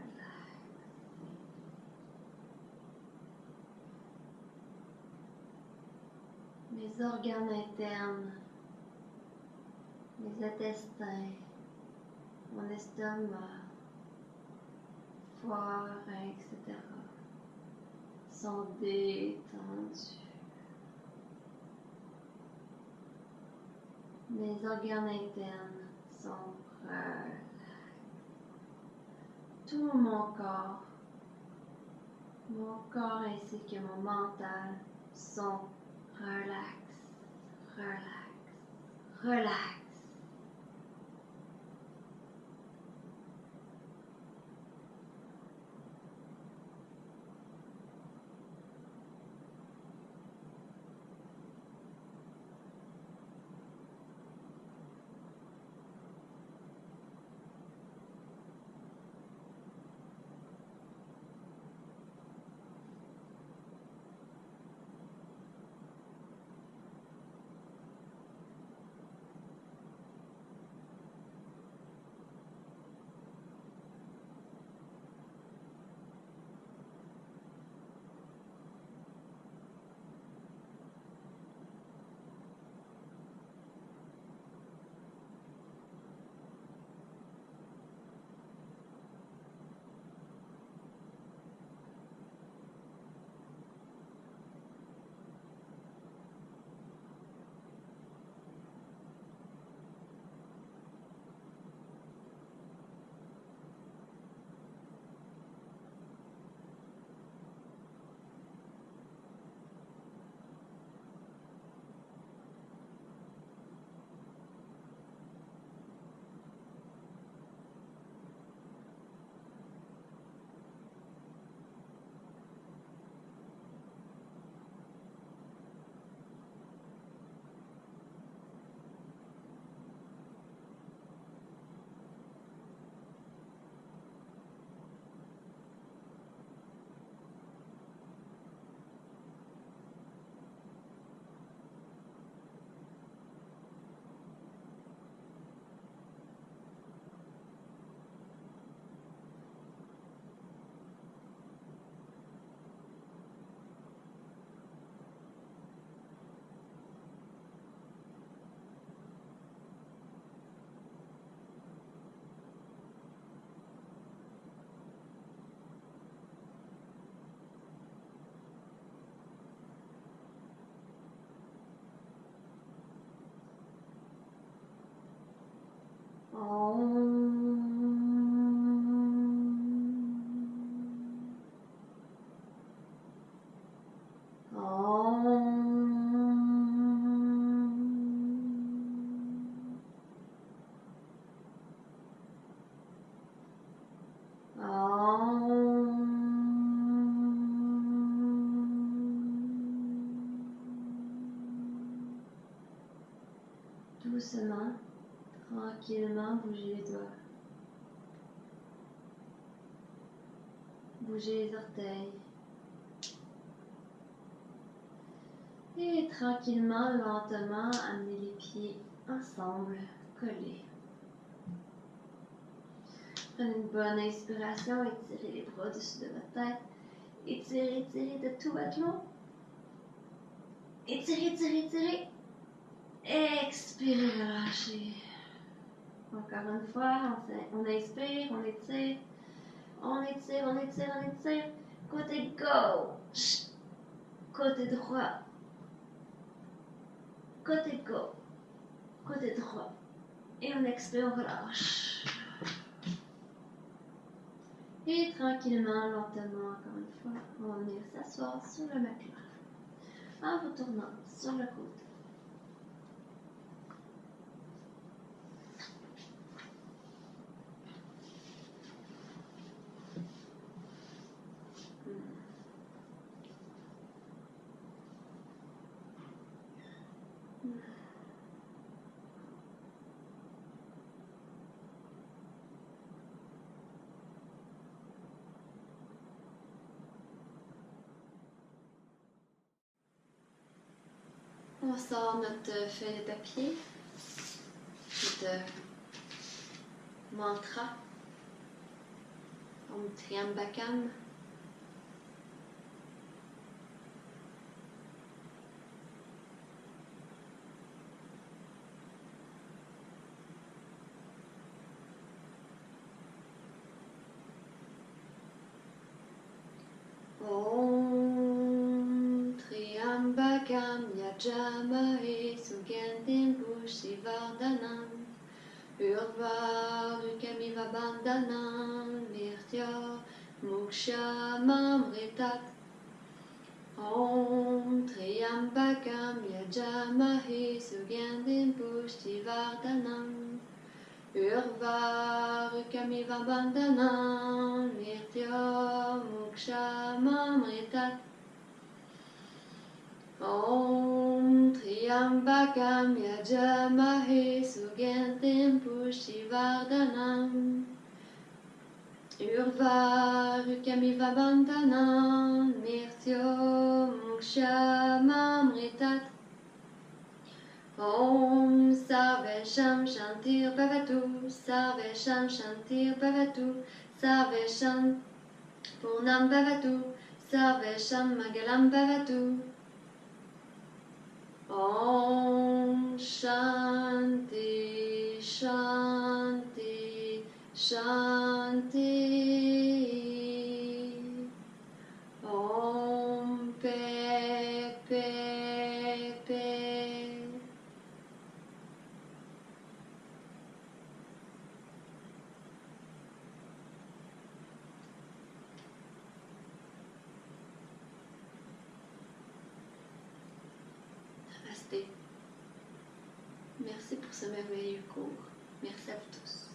Speaker 1: Mes organes internes, mes intestins, mon estomac, foie, rein, etc. sont détendus. Mes organes internes sont relax. Tout mon corps ainsi que mon mental sont relax, relax, relax. Doucement, tranquillement, bougez les doigts. Bougez les orteils. Et tranquillement, lentement, amenez les pieds ensemble, collés. Prenez une bonne inspiration, étirez les bras au-dessus de votre tête. Étirez, étirez de tout votre long. Étirez, étirez, étirez. Expirez, relâchez. Encore une fois, on inspire, on étire, on étire, on étire, on étire. Côté gauche, côté droit, côté gauche, côté droit. Et on expire, on relâche. Et tranquillement, lentement, encore une fois, on va venir s'asseoir sur le matelas en vous tournant sur le côté. On sort notre feuille de papier, notre mantra, Om Triambakam. Om Triambakam Yajamahe Sugandim Pushivardhanam Urvarukamiva Bandhanam Mirtya Mokshamamritat. Om Triambakam Yajamahe Sugandim Pushivardhanam Urvarukamiva Bandhanam Mirtya Mokshamamritat. Om Triambakam Yajamahe Sugantim Pushivardhanam Urvarukamiva Bandhanam Mirtyo Mokshamamritat. Om Sarvesham Shantir Bhavatu, Sarvesham Shantir Bhavatu, Sarvesham Purnam Bhavatu, Sarvesham Mangalam Bhavatu. Om Shanti Shanti Shanti. Om Pe Pe Pe. Namasté. Merci pour ce merveilleux cours. Merci à vous tous.